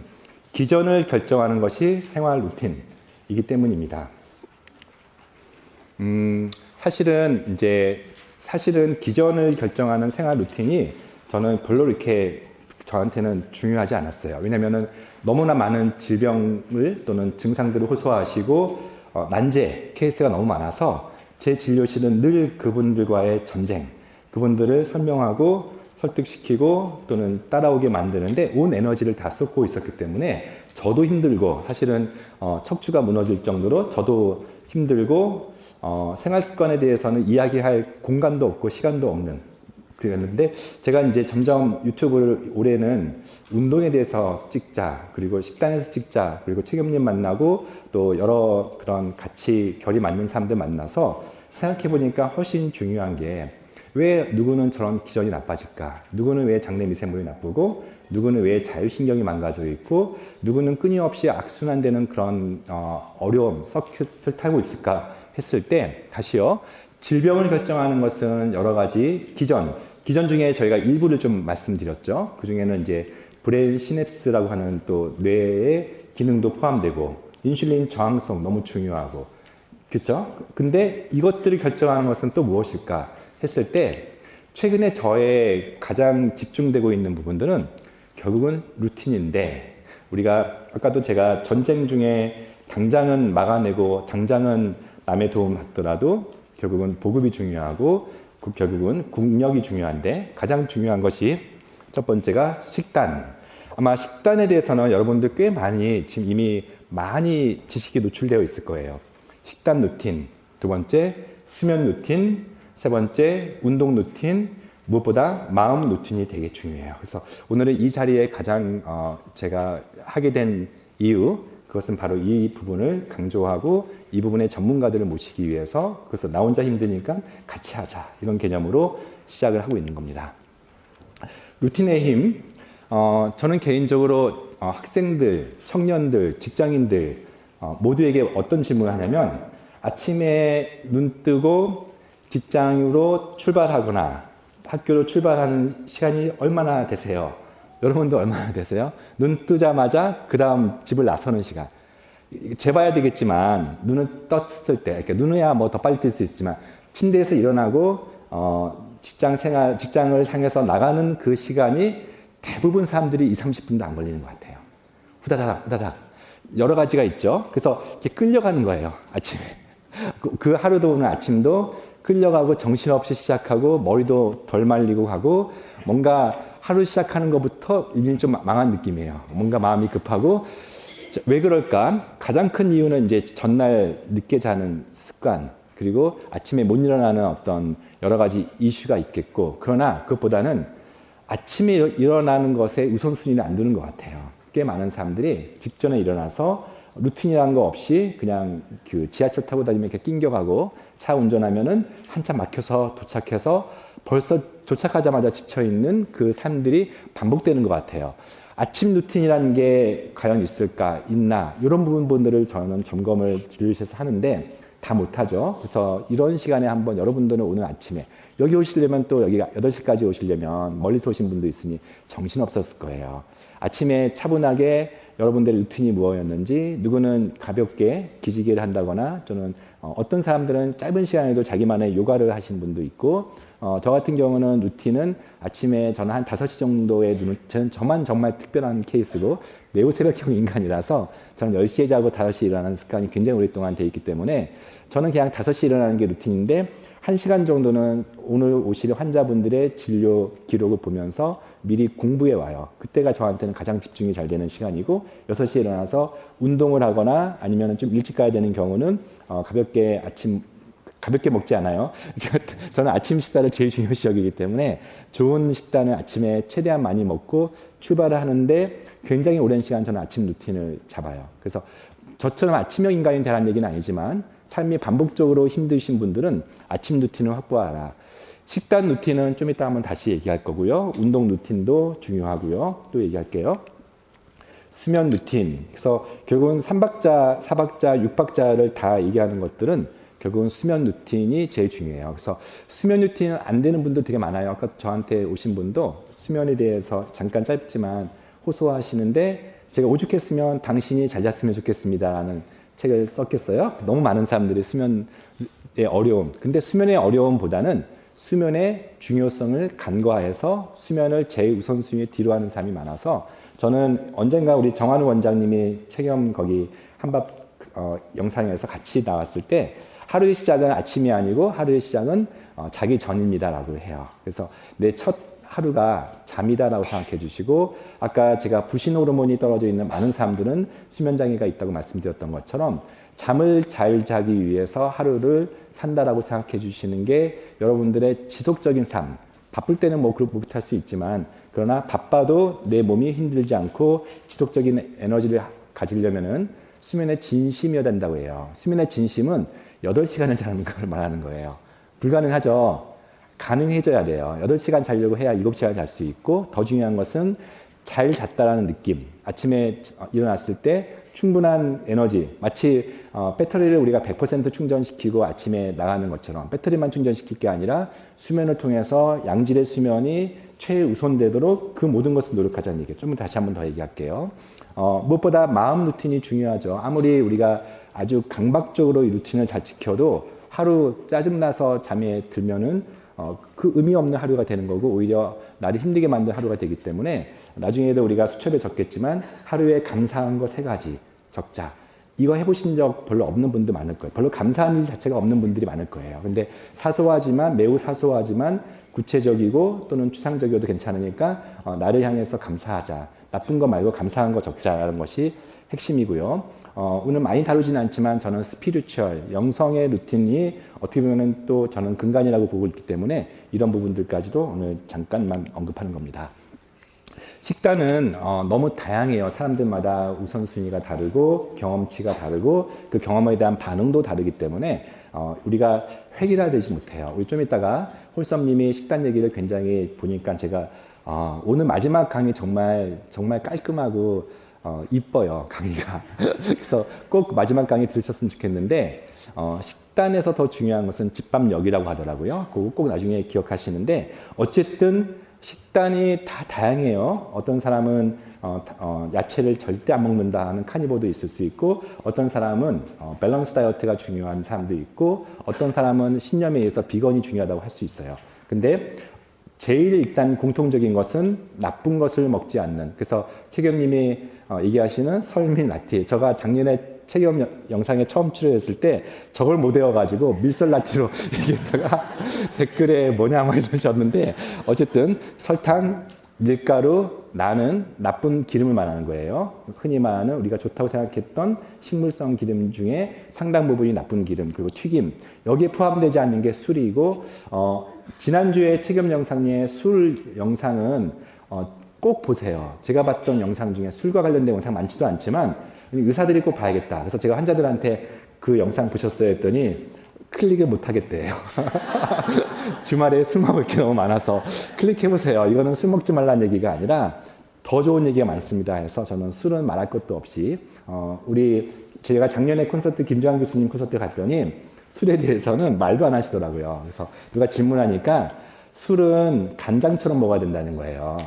기전을 결정하는 것이 생활 루틴이기 때문입니다. 사실은 기전을 결정하는 생활 루틴이 저는 별로 이렇게 저한테는 중요하지 않았어요. 왜냐면은 너무나 많은 질병을 또는 증상들을 호소하시고 난제 케이스가 너무 많아서 제 진료실은 늘 그분들과의 전쟁, 그분들을 설명하고 설득시키고 또는 따라오게 만드는데 온 에너지를 다 쏟고 있었기 때문에 저도 힘들고, 사실은 척추가 무너질 정도로 저도 힘들고, 생활 습관에 대해서는 이야기할 공간도 없고 시간도 없는, 그랬는데 제가 이제 점점 유튜브를 올해는 운동에 대해서 찍자, 그리고 식단에서 찍자, 그리고 책임님 만나고 또 여러 그런 같이 결이 맞는 사람들 만나서 생각해 보니까 훨씬 중요한 게 왜 누구는 저런 기전이 나빠질까? 누구는 왜 장내 미생물이 나쁘고 누구는 왜 자율신경이 망가져 있고 누구는 끊임없이 악순환되는 그런 어려움, 서킷을 타고 있을까 했을 때 다시요. 질병을 결정하는 것은 여러 가지 기전 중에 저희가 일부를 좀 말씀드렸죠. 그 중에는 이제 브레인 시냅스라고 하는 또 뇌의 기능도 포함되고 인슐린 저항성 너무 중요하고 그렇죠? 근데 이것들을 결정하는 것은 또 무엇일까 했을 때 최근에 저의 가장 집중되고 있는 부분들은 결국은 루틴인데 우리가 아까도 제가 전쟁 중에 당장은 막아내고 당장은 남의 도움 받더라도 결국은 보급이 중요하고 결국은 국력이 중요한데 가장 중요한 것이 첫 번째가 식단. 아마 식단에 대해서는 여러분들 꽤 많이 지금 이미 많이 지식이 노출되어 있을 거예요. 식단 루틴, 두 번째 수면 루틴, 세 번째 운동 루틴, 무엇보다 마음 루틴이 되게 중요해요. 그래서 오늘은 이 자리에 가장 제가 하게 된 이유 그것은 바로 이 부분을 강조하고 이 부분의 전문가들을 모시기 위해서 그래서 나 혼자 힘드니까 같이 하자 이런 개념으로 시작을 하고 있는 겁니다. 루틴의 힘 저는 개인적으로 학생들, 청년들, 직장인들 모두에게 어떤 질문을 하냐면 아침에 눈 뜨고 직장으로 출발하거나 학교로 출발하는 시간이 얼마나 되세요? 여러분도 얼마나 되세요? 눈 뜨자마자 그 다음 집을 나서는 시간. 재봐야 되겠지만 눈을 떴을 때, 그러니까 눈이야 뭐 더 빨리 뜰 수 있지만 침대에서 일어나고 직장을 향해서 나가는 그 시간이 대부분 사람들이 20-30분도 안 걸리는 것 같아요. 후다닥 여러 가지가 있죠. 그래서 이렇게 끌려가는 거예요. 아침에. 그 하루도 오늘 아침도 끌려가고 정신없이 시작하고 머리도 덜 말리고 가고 뭔가 하루 시작하는 것부터 이미 좀 망한 느낌이에요. 뭔가 마음이 급하고 왜 그럴까? 가장 큰 이유는 이제 전날 늦게 자는 습관 그리고 아침에 못 일어나는 어떤 여러 가지 이슈가 있겠고 그러나 그것보다는 아침에 일어나는 것에 우선순위를 안 두는 것 같아요. 꽤 많은 사람들이 직전에 일어나서 루틴이라는 거 없이 그냥 그 지하철 타고 다니면 이렇게 낑겨가고 차 운전하면은 한참 막혀서 도착해서 벌써 도착하자마자 지쳐있는 그 삶들이 반복되는 것 같아요. 아침 루틴이라는 게 과연 있을까, 있나 이런 부분들을 저는 점검을 들으셔서 하는데 다 못하죠. 그래서 이런 시간에 한번 여러분들은 오늘 아침에 여기 오시려면 또 여기 8시까지 오시려면 멀리서 오신 분도 있으니 정신없었을 거예요. 아침에 차분하게 여러분들의 루틴이 무엇이었는지 누구는 가볍게 기지개를 한다거나 또는 어떤 사람들은 짧은 시간에도 자기만의 요가를 하신 분도 있고 저 같은 경우는 루틴은 아침에 저는 한 5시 정도에 저만 정말 특별한 케이스고 매우 새벽형 인간이라서 저는 10시에 자고 5시에 일어나는 습관이 굉장히 오랫동안 돼 있기 때문에 저는 그냥 5시에 일어나는 게 루틴인데 1시간 정도는 오늘 오실 환자분들의 진료 기록을 보면서 미리 공부해 와요. 그때가 저한테는 가장 집중이 잘 되는 시간이고 6시에 일어나서 운동을 하거나 아니면 좀 일찍 가야 되는 경우는 가볍게 먹지 않아요. 저는 아침 식사를 제일 중요시 여기기 때문에 좋은 식단을 아침에 최대한 많이 먹고 출발을 하는데 굉장히 오랜 시간 저는 아침 루틴을 잡아요. 그래서 저처럼 아침형 인간이 되라는 얘기는 아니지만 삶이 반복적으로 힘드신 분들은 아침 루틴을 확보하라. 식단 루틴은 좀 이따 한번 다시 얘기할 거고요. 운동 루틴도 중요하고요. 또 얘기할게요. 수면 루틴. 그래서 결국은 3박자, 4박자, 6박자를 다 얘기하는 것들은 결국은 수면 루틴이 제일 중요해요. 그래서 수면 루틴 안 되는 분도 되게 많아요. 아까 저한테 오신 분도 수면에 대해서 잠깐 짧지만 호소하시는데 제가 오죽했으면 당신이 잘 잤으면 좋겠습니다라는 책을 썼겠어요. 너무 많은 사람들이 수면의 어려움. 근데 수면의 어려움보다는 수면의 중요성을 간과해서 수면을 제우선순위에 뒤로 하는 사람이 많아서 저는 언젠가 우리 정한우 원장님이 책임 거기 한밥 영상에서 같이 나왔을 때 하루의 시작은 아침이 아니고 하루의 시작은 자기 전입니다라고 해요. 그래서 내 첫 하루가 잠이다라고 생각해 주시고 아까 제가 부신 호르몬이 떨어져 있는 많은 사람들은 수면 장애가 있다고 말씀드렸던 것처럼 잠을 잘 자기 위해서 하루를 산다라고 생각해 주시는 게 여러분들의 지속적인 삶, 바쁠 때는 뭐 그렇게 못할 수 있지만 그러나 바빠도 내 몸이 힘들지 않고 지속적인 에너지를 가지려면은 수면의 진심이어야 된다고 해요. 수면의 진심은 8시간을 자는 걸 말하는 거예요. 불가능하죠. 가능해져야 돼요. 8시간 자려고 해야 7시간 잘 수 있고 더 중요한 것은 잘 잤다라는 느낌. 아침에 일어났을 때 충분한 에너지, 마치 배터리를 우리가 100% 충전시키고 아침에 나가는 것처럼 배터리만 충전시킬 게 아니라 수면을 통해서 양질의 수면이 최우선되도록 그 모든 것을 노력하자는 얘기예요. 좀 다시 한번 더 얘기할게요. 무엇보다 마음 루틴이 중요하죠. 아무리 우리가 아주 강박적으로 이 루틴을 잘 지켜도 하루 짜증나서 잠에 들면은 그 의미 없는 하루가 되는 거고 오히려 나를 힘들게 만든 하루가 되기 때문에 나중에도 우리가 수첩에 적겠지만 하루에 감사한 거 3가지 적자. 이거 해보신 적 별로 없는 분들 많을 거예요. 별로 감사한 일 자체가 없는 분들이 많을 거예요. 근데 사소하지만 매우 사소하지만 구체적이고 또는 추상적이어도 괜찮으니까 나를 향해서 감사하자. 나쁜 거 말고 감사한 거 적자라는 것이 핵심이고요. 오늘 많이 다루지는 않지만 저는 스피리추얼, 영성의 루틴이 어떻게 보면 또 저는 근간이라고 보고 있기 때문에 이런 부분들까지도 오늘 잠깐만 언급하는 겁니다. 식단은 너무 다양해요. 사람들마다 우선순위가 다르고 경험치가 다르고 그 경험에 대한 반응도 다르기 때문에 우리가 획일화되지 못해요. 우리 좀 이따가 홀썸님이 식단 얘기를 굉장히 보니까 제가 오늘 마지막 강의 정말 깔끔하고 이뻐요, 강의가. 그래서 꼭 마지막 강의 들으셨으면 좋겠는데 식단에서 더 중요한 것은 집밥력이라고 하더라고요. 그거 꼭 나중에 기억하시는데 어쨌든 식단이 다 다양해요. 어떤 사람은 야채를 절대 안 먹는다 하는 카니보도 있을 수 있고 어떤 사람은 밸런스 다이어트가 중요한 사람도 있고 어떤 사람은 신념에 의해서 비건이 중요하다고 할 수 있어요. 근데 제일 일단 공통적인 것은 나쁜 것을 먹지 않는. 그래서 최경님이 얘기하시는 설민 라티. 제가 작년에 체험 영상에 처음 출연했을 때 저걸 못 외워가지고 밀설 라티로 얘기했다가 댓글에 뭐냐 뭐 이러셨는데 어쨌든 설탕, 밀가루, 나는 나쁜 기름을 말하는 거예요. 흔히 말하는 우리가 좋다고 생각했던 식물성 기름 중에 상당 부분이 나쁜 기름 그리고 튀김 여기에 포함되지 않는 게 술이고 지난주에 체험 영상의 술 영상은 꼭 보세요. 제가 봤던 영상 중에 술과 관련된 영상 많지도 않지만 의사들이 꼭 봐야겠다. 그래서 제가 환자들한테 그 영상 보셨어요 했더니 클릭을 못 하겠대요. 주말에 술 먹을 게 너무 많아서 클릭해보세요. 이거는 술 먹지 말라는 얘기가 아니라 더 좋은 얘기가 많습니다. 해서 저는 술은 말할 것도 없이 제가 작년에 콘서트 김주환 교수님 콘서트 갔더니 술에 대해서는 말도 안 하시더라고요. 그래서 누가 질문하니까 술은 간장처럼 먹어야 된다는 거예요.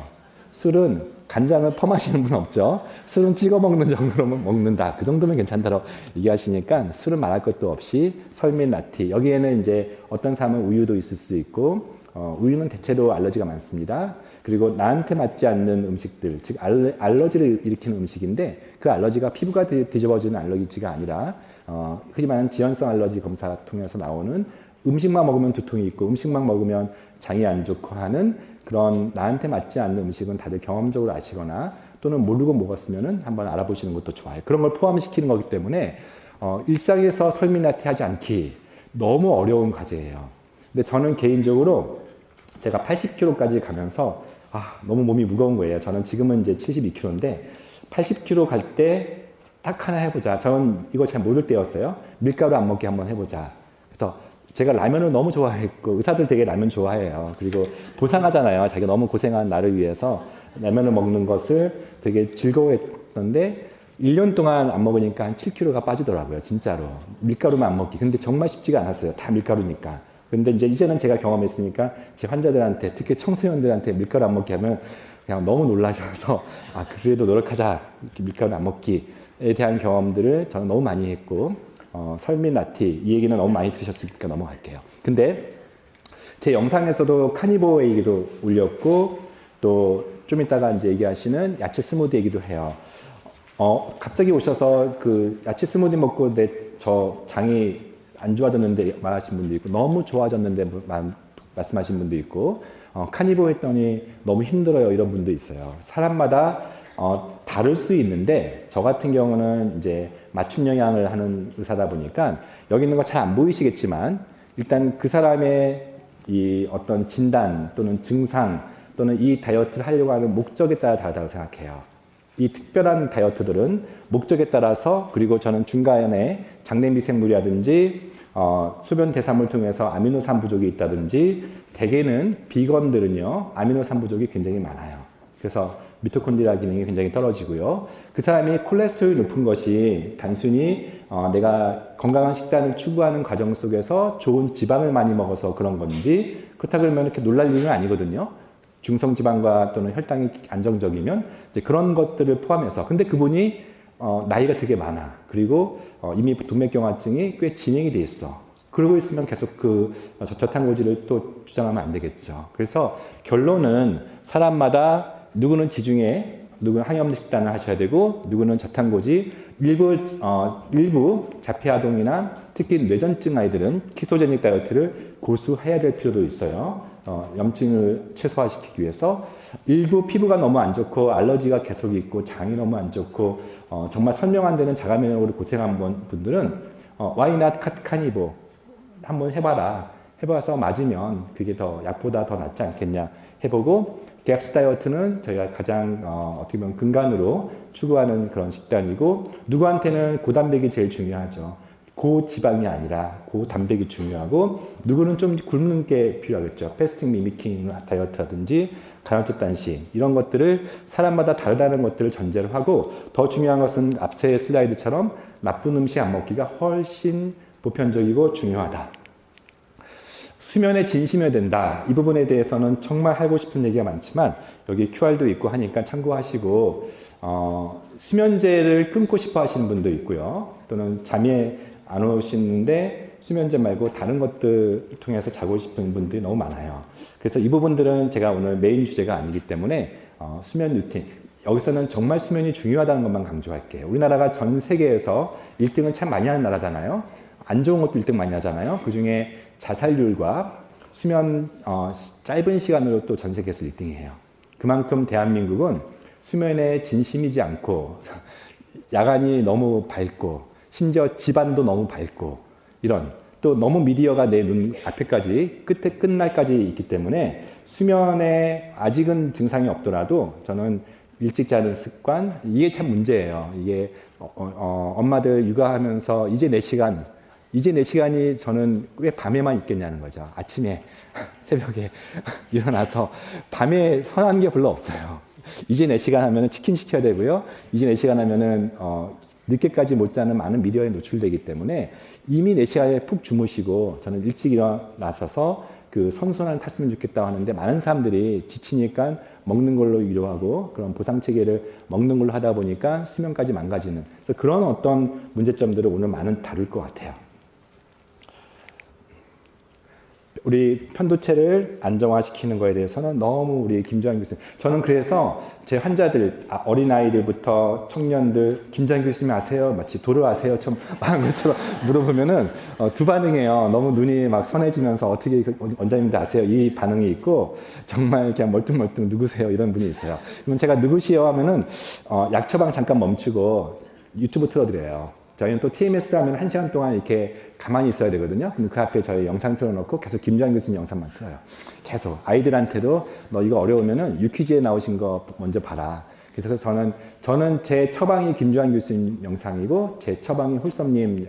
술은 간장을 퍼마시는 분 없죠. 술은 찍어 먹는 정도로만 먹는다. 그 정도면 괜찮다고 얘기하시니까 술은 말할 것도 없이 설민 라티. 여기에는 이제 어떤 사람은 우유도 있을 수 있고 우유는 대체로 알러지가 많습니다. 그리고 나한테 맞지 않는 음식들, 즉 알러지를 일으키는 음식인데 그 알러지가 피부가 뒤집어지는 알러지가 아니라 흔히 말하는 지연성 알러지 검사 통해서 나오는 음식만 먹으면 두통이 있고 음식만 먹으면 장이 안 좋고 하는 그런 나한테 맞지 않는 음식은 다들 경험적으로 아시거나 또는 모르고 먹었으면 한번 알아보시는 것도 좋아요. 그런 걸 포함시키는 거기 때문에 일상에서 설민라티 하지 않기 너무 어려운 과제예요. 근데 저는 개인적으로 제가 80kg까지 가면서 너무 몸이 무거운 거예요. 저는 지금은 이제 72kg인데 80kg 갈 때 딱 하나 해보자. 저는 이거 잘 모를 때였어요. 밀가루 안 먹게 한번 해보자. 그래서 제가 라면을 너무 좋아했고 의사들 되게 라면 좋아해요. 그리고 보상하잖아요. 자기가 너무 고생한 나를 위해서 라면을 먹는 것을 되게 즐거워했던데 1년 동안 안 먹으니까 한 7kg가 빠지더라고요. 진짜로. 밀가루만 안 먹기. 근데 정말 쉽지가 않았어요. 다 밀가루니까. 근데 이제는 제가 경험했으니까 제 환자들한테 특히 청소년들한테 밀가루 안 먹게 하면 그냥 너무 놀라셔서 그래도 노력하자. 밀가루 안 먹기에 대한 경험들을 저는 너무 많이 했고 설민 라티 이 얘기는 너무 많이 들으셨으니까 넘어갈게요. 근데 제 영상에서도 카니보의 얘기도 올렸고 또 좀 이따가 이제 얘기하시는 야채 스무디 얘기도 해요. 갑자기 오셔서 그 야채 스무디 먹고 저 장이 안 좋아졌는데 말하신 분도 있고 너무 좋아졌는데 말씀하신 분도 있고 카니보 했더니 너무 힘들어요 이런 분도 있어요. 사람마다 다를 수 있는데 저 같은 경우는 이제 맞춤 영양을 하는 의사다 보니까 여기 있는 거 잘 안 보이시겠지만 일단 그 사람의 이 어떤 진단 또는 증상 또는 이 다이어트를 하려고 하는 목적에 따라 다르다고 생각해요. 이 특별한 다이어트들은 목적에 따라서 그리고 저는 중간에 장내 미생물이라든지 소변 대사물 통해서 아미노산 부족이 있다든지 대개는 비건들은요 아미노산 부족이 굉장히 많아요. 그래서 미토콘드리아 기능이 굉장히 떨어지고요. 그 사람이 콜레스테롤이 높은 것이 단순히 내가 건강한 식단을 추구하는 과정 속에서 좋은 지방을 많이 먹어서 그런 건지 그렇다 그러면 이렇게 놀랄 일은 아니거든요. 중성지방과 또는 혈당이 안정적이면 이제 그런 것들을 포함해서 근데 그분이 나이가 되게 많아. 그리고 이미 동맥경화증이 꽤 진행이 돼 있어. 그러고 있으면 계속 그 저탄고지를 또 주장하면 안 되겠죠. 그래서 결론은 사람마다 누구는 지중해, 누구는 항염 식단을 하셔야 되고 누구는 저탄고지, 일부 자폐아동이나 특히 뇌전증 아이들은 키토제닉 다이어트를 고수해야 될 필요도 있어요. 염증을 최소화시키기 위해서 일부 피부가 너무 안 좋고 알러지가 계속 있고 장이 너무 안 좋고 정말 설명 안 되는 자가 면역으로 고생한 분들은 why not 카니보 한번 해봐라. 해봐서 맞으면 그게 더 약보다 더 낫지 않겠냐 해보고 갭스 다이어트는 저희가 가장 어떻게 보면 근간으로 추구하는 그런 식단이고 누구한테는 고단백이 제일 중요하죠. 고지방이 아니라 고단백이 중요하고 누구는 좀 굶는 게 필요하겠죠. 패스팅 미미킹 다이어트라든지 간헐적 단식 이런 것들을 사람마다 다르다는 것들을 전제로 하고 더 중요한 것은 앞세 슬라이드처럼 나쁜 음식 안 먹기가 훨씬 보편적이고 중요하다. 수면에 진심이어야 된다. 이 부분에 대해서는 정말 하고 싶은 얘기가 많지만 여기 QR도 있고 하니까 참고하시고 수면제를 끊고 싶어 하시는 분도 있고요. 또는 잠이 안 오시는데 수면제 말고 다른 것들 통해서 자고 싶은 분들이 너무 많아요. 그래서 이 부분들은 제가 오늘 메인 주제가 아니기 때문에 수면 루틴 여기서는 정말 수면이 중요하다는 것만 강조할게요. 우리나라가 전 세계에서 1등을 참 많이 하는 나라잖아요. 안 좋은 것도 1등 많이 하잖아요. 그중에 자살률과 수면 짧은 시간으로 또 전 세계에서 1등이에요. 그만큼 대한민국은 수면에 진심이지 않고 야간이 너무 밝고 심지어 집안도 너무 밝고 이런 또 너무 미디어가 내 눈 앞에까지 끝날까지 있기 때문에 수면에 아직은 증상이 없더라도 저는 일찍 자는 습관 이게 참 문제예요. 이게 엄마들 육아하면서 이제 내 시간이 저는 왜 밤에만 있겠냐는 거죠. 아침에 새벽에 일어나서 밤에 선한 게 별로 없어요. 이제 내 시간 하면은 치킨 시켜야 되고요. 이제 내 시간 하면은 늦게까지 못 자는 많은 미디어에 노출되기 때문에 이미 4시간에 푹 주무시고 저는 일찍 일어나서서 그 선순환을 탔으면 좋겠다고 하는데 많은 사람들이 지치니까 먹는 걸로 위로하고 그런 보상체계를 먹는 걸로 하다 보니까 수면까지 망가지는 그래서 그런 어떤 문제점들을 오늘 많은 다룰 것 같아요. 우리 편도체를 안정화시키는 거에 대해서는 너무 우리 김주환 교수님 저는 그래서 제 환자들 어린아이들부터 청년들 김주환 교수님 아세요? 마치 도로 아세요? 좀 말한 것처럼 물어보면은 두 반응이에요. 너무 눈이 막 선해지면서 어떻게 원장님들 아세요? 이 반응이 있고 정말 그냥 멀뚱멀뚱 누구세요? 이런 분이 있어요. 그럼 제가 누구시요? 하면은 약 처방 잠깐 멈추고 유튜브 틀어드려요. 저희는 또 TMS 하면 1시간 동안 이렇게 가만히 있어야 되거든요. 그럼 그 앞에 저희 영상 틀어놓고 계속 김주환 교수님 영상만 틀어요. 계속. 아이들한테도 너 이거 어려우면은 유퀴즈에 나오신 거 먼저 봐라. 그래서 저는 제 처방이 김주환 교수님 영상이고, 제 처방이 홀썸님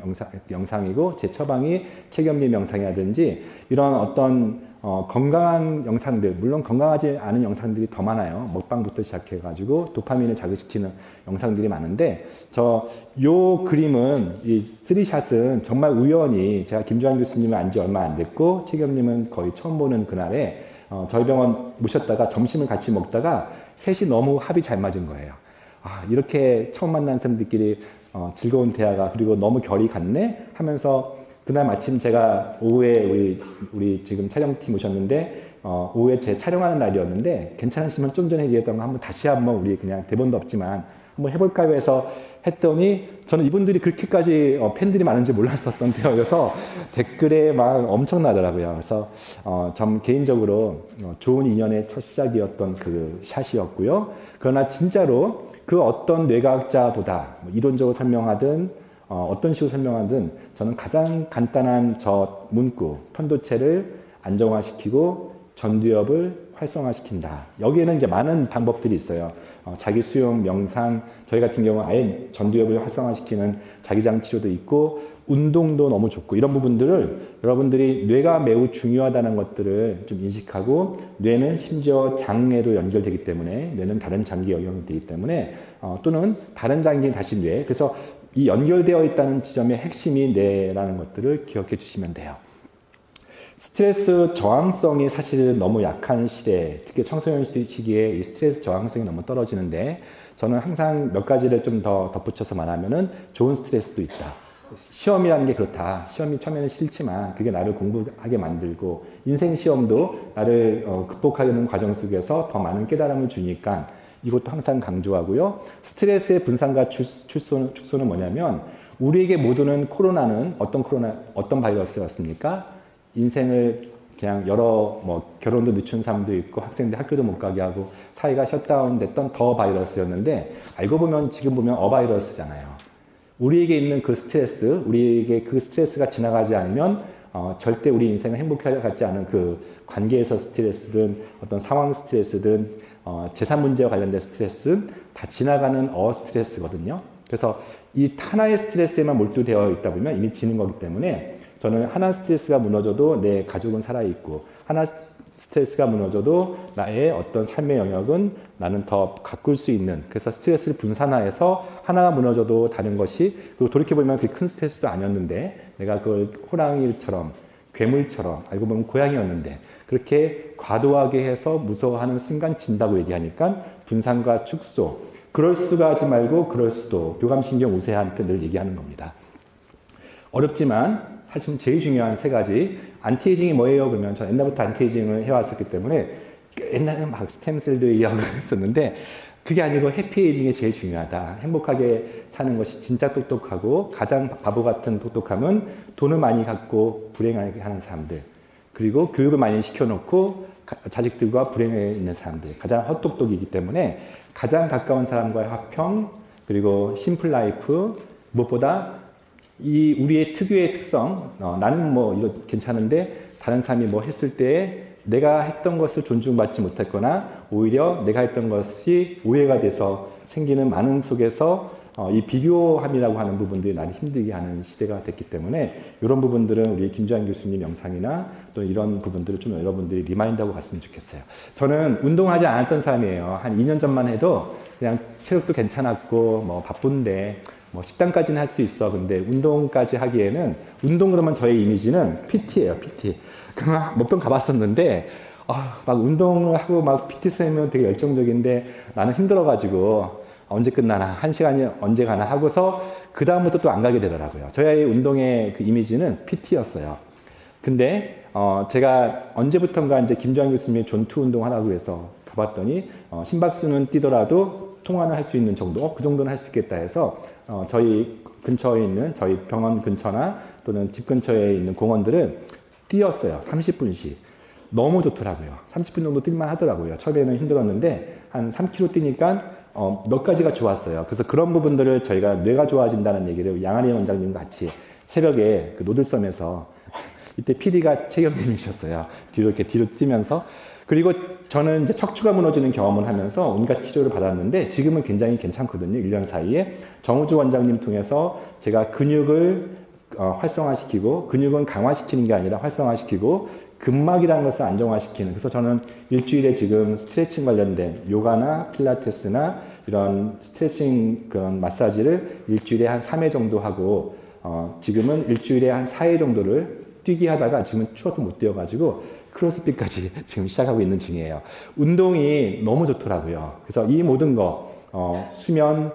영상이고, 제 처방이 최겸님 영상이라든지, 이런 어떤 건강한 영상들, 물론 건강하지 않은 영상들이 더 많아요. 먹방부터 시작해가지고 도파민을 자극시키는 영상들이 많은데 요 그림은 이 3샷은 정말 우연히 제가 김주환 교수님을 안 지 얼마 안 됐고 최겸님은 거의 처음 보는 그날에 저희 병원 모셨다가 점심을 같이 먹다가 셋이 너무 합이 잘 맞은 거예요. 아, 이렇게 처음 만난 사람들끼리 즐거운 대화가 그리고 너무 결이 같네 하면서 그날 마침 제가 오후에 우리 지금 촬영팀 오셨는데 오후에 제 촬영하는 날이었는데 괜찮으시면 좀 전에 얘기했던 거 한번 다시 한번 우리 그냥 대본도 없지만 한번 해볼까요 해서 했더니 저는 이분들이 그렇게까지 팬들이 많은지 몰랐었던 때여서 댓글에 막 엄청나더라고요. 그래서 전 개인적으로 좋은 인연의 첫 시작이었던 그 샷이었고요. 그러나 진짜로 그 어떤 뇌과학자보다 이론적으로 설명하든 어떤 식으로 설명하든 저는 가장 간단한 저 문구, 편도체를 안정화시키고 전두엽을 활성화시킨다. 여기에는 이제 많은 방법들이 있어요. 자기 수용, 명상, 저희 같은 경우 아예 전두엽을 활성화시키는 자기장 치료도 있고 운동도 너무 좋고 이런 부분들을 여러분들이 뇌가 매우 중요하다는 것들을 좀 인식하고 뇌는 심지어 장에도 연결되기 때문에 뇌는 다른 장기 영역이 되기 때문에 또는 다른 장기 다시 뇌 그래서 이 연결되어 있다는 지점의 핵심이 뇌라는 것들을 기억해 주시면 돼요. 스트레스 저항성이 사실 너무 약한 시대, 특히 청소년 시기에 이 스트레스 저항성이 너무 떨어지는데 저는 항상 몇 가지를 좀 더 덧붙여서 말하면은 좋은 스트레스도 있다. 시험이라는 게 그렇다. 시험이 처음에는 싫지만 그게 나를 공부하게 만들고 인생 시험도 나를 극복하려는 과정 속에서 더 많은 깨달음을 주니까 이것도 항상 강조하고요. 스트레스의 분산과 축소는 뭐냐면 우리에게 모두는 코로나는 어떤 바이러스였습니까? 인생을 그냥 결혼도 늦춘 사람도 있고 학생들 학교도 못 가게 하고 사회가 셧다운 됐던 더 바이러스였는데 알고 보면 지금 보면 어바이러스잖아요. 우리에게 있는 그 스트레스, 우리에게 그 스트레스가 지나가지 않으면 절대 우리 인생을 행복하게 갖지 않은 그 관계에서 스트레스든 어떤 상황 스트레스든 재산 문제와 관련된 스트레스는 다 지나가는 스트레스거든요. 그래서 이 하나의 스트레스에만 몰두되어 있다 보면 이미 지는 거기 때문에 저는 하나 스트레스가 무너져도 내 가족은 살아있고 하나 스트레스가 무너져도 나의 어떤 삶의 영역은 나는 더 가꿀 수 있는 그래서 스트레스를 분산화해서 하나가 무너져도 다른 것이 그리고 돌이켜보면 그게 큰 스트레스도 아니었는데 내가 그걸 호랑이처럼 괴물처럼 알고 보면 고양이였는데 그렇게 과도하게 해서 무서워하는 순간 진다고 얘기하니까 분산과 축소 그럴 수가 하지 말고 그럴 수도 교감신경 우세한테 늘 얘기하는 겁니다. 어렵지만 사실 제일 중요한 세 가지 안티에이징이 뭐예요? 그러면 저 옛날부터 안티에이징을 해왔었기 때문에 옛날에는 막 스템셀도 얘기하고 했었는데 그게 아니고 해피에이징이 제일 중요하다. 행복하게 사는 것이 진짜 똑똑하고 가장 바보 같은 똑똑함은 돈을 많이 갖고 불행하게 하는 사람들 그리고 교육을 많이 시켜놓고 자식들과 불행해 있는 사람들 가장 헛똑똑이기 때문에 가장 가까운 사람과의 화평 그리고 심플 라이프 무엇보다 이 우리의 특유의 특성 나는 이거 괜찮은데 다른 사람이 했을 때 내가 했던 것을 존중받지 못했거나 오히려 내가 했던 것이 오해가 돼서 생기는 많은 속에서 이 비교함이라고 하는 부분들이 나를 힘들게 하는 시대가 됐기 때문에 이런 부분들은 우리 김주환 교수님 영상이나 또 이런 부분들을 좀 여러분들이 리마인드하고 갔으면 좋겠어요. 저는 운동하지 않았던 사람이에요. 한 2년 전만 해도 그냥 체력도 괜찮았고 바쁜데 식단까지는 할 수 있어. 근데 운동까지 하기에는 운동 그러면 저의 이미지는 PT예요. PT. 그냥 몇 번 가봤었는데 막 운동을 하고 막 PT 선생님은 되게 열정적인데 나는 힘들어가지고 언제 끝나나 1시간이 언제 가나 하고서 그 다음부터 또 안 가게 되더라고요. 저의 운동의 그 이미지는 PT였어요. 근데 제가 언제부턴가 이제 김주환 교수님의 존투 운동 하라고 해서 가봤더니 심박수는 뛰더라도 통화는 할 수 있는 정도, 그 정도는 할 수 있겠다 해서 저희 근처에 있는 저희 병원 근처나 또는 집 근처에 있는 공원들을 뛰었어요. 30분씩. 너무 좋더라고요. 30분 정도 뛸만 하더라고요. 처음에는 힘들었는데 한 3km 뛰니까 몇 가지가 좋았어요. 그래서 그런 부분들을 저희가 뇌가 좋아진다는 얘기를 양한희 원장님과 같이 새벽에 그 노들섬에서 이때 PD가 최경님이셨어요. 이렇게 뒤로 뛰면서 그리고 저는 이제 척추가 무너지는 경험을 하면서 온갖 치료를 받았는데 지금은 굉장히 괜찮거든요. 1년 사이에 정우주 원장님 통해서 제가 근육을 활성화시키고 근육은 강화시키는 게 아니라 활성화시키고 근막이라는 것을 안정화시키는 그래서 저는 일주일에 지금 스트레칭 관련된 요가나 필라테스나 이런 스트레칭 그런 마사지를 일주일에 한 3회 정도 하고 지금은 일주일에 한 4회 정도를 뛰기 하다가 지금은 추워서 못 뛰어가지고 크로스핏까지 지금 시작하고 있는 중이에요. 운동이 너무 좋더라고요. 그래서 이 모든 거 수면,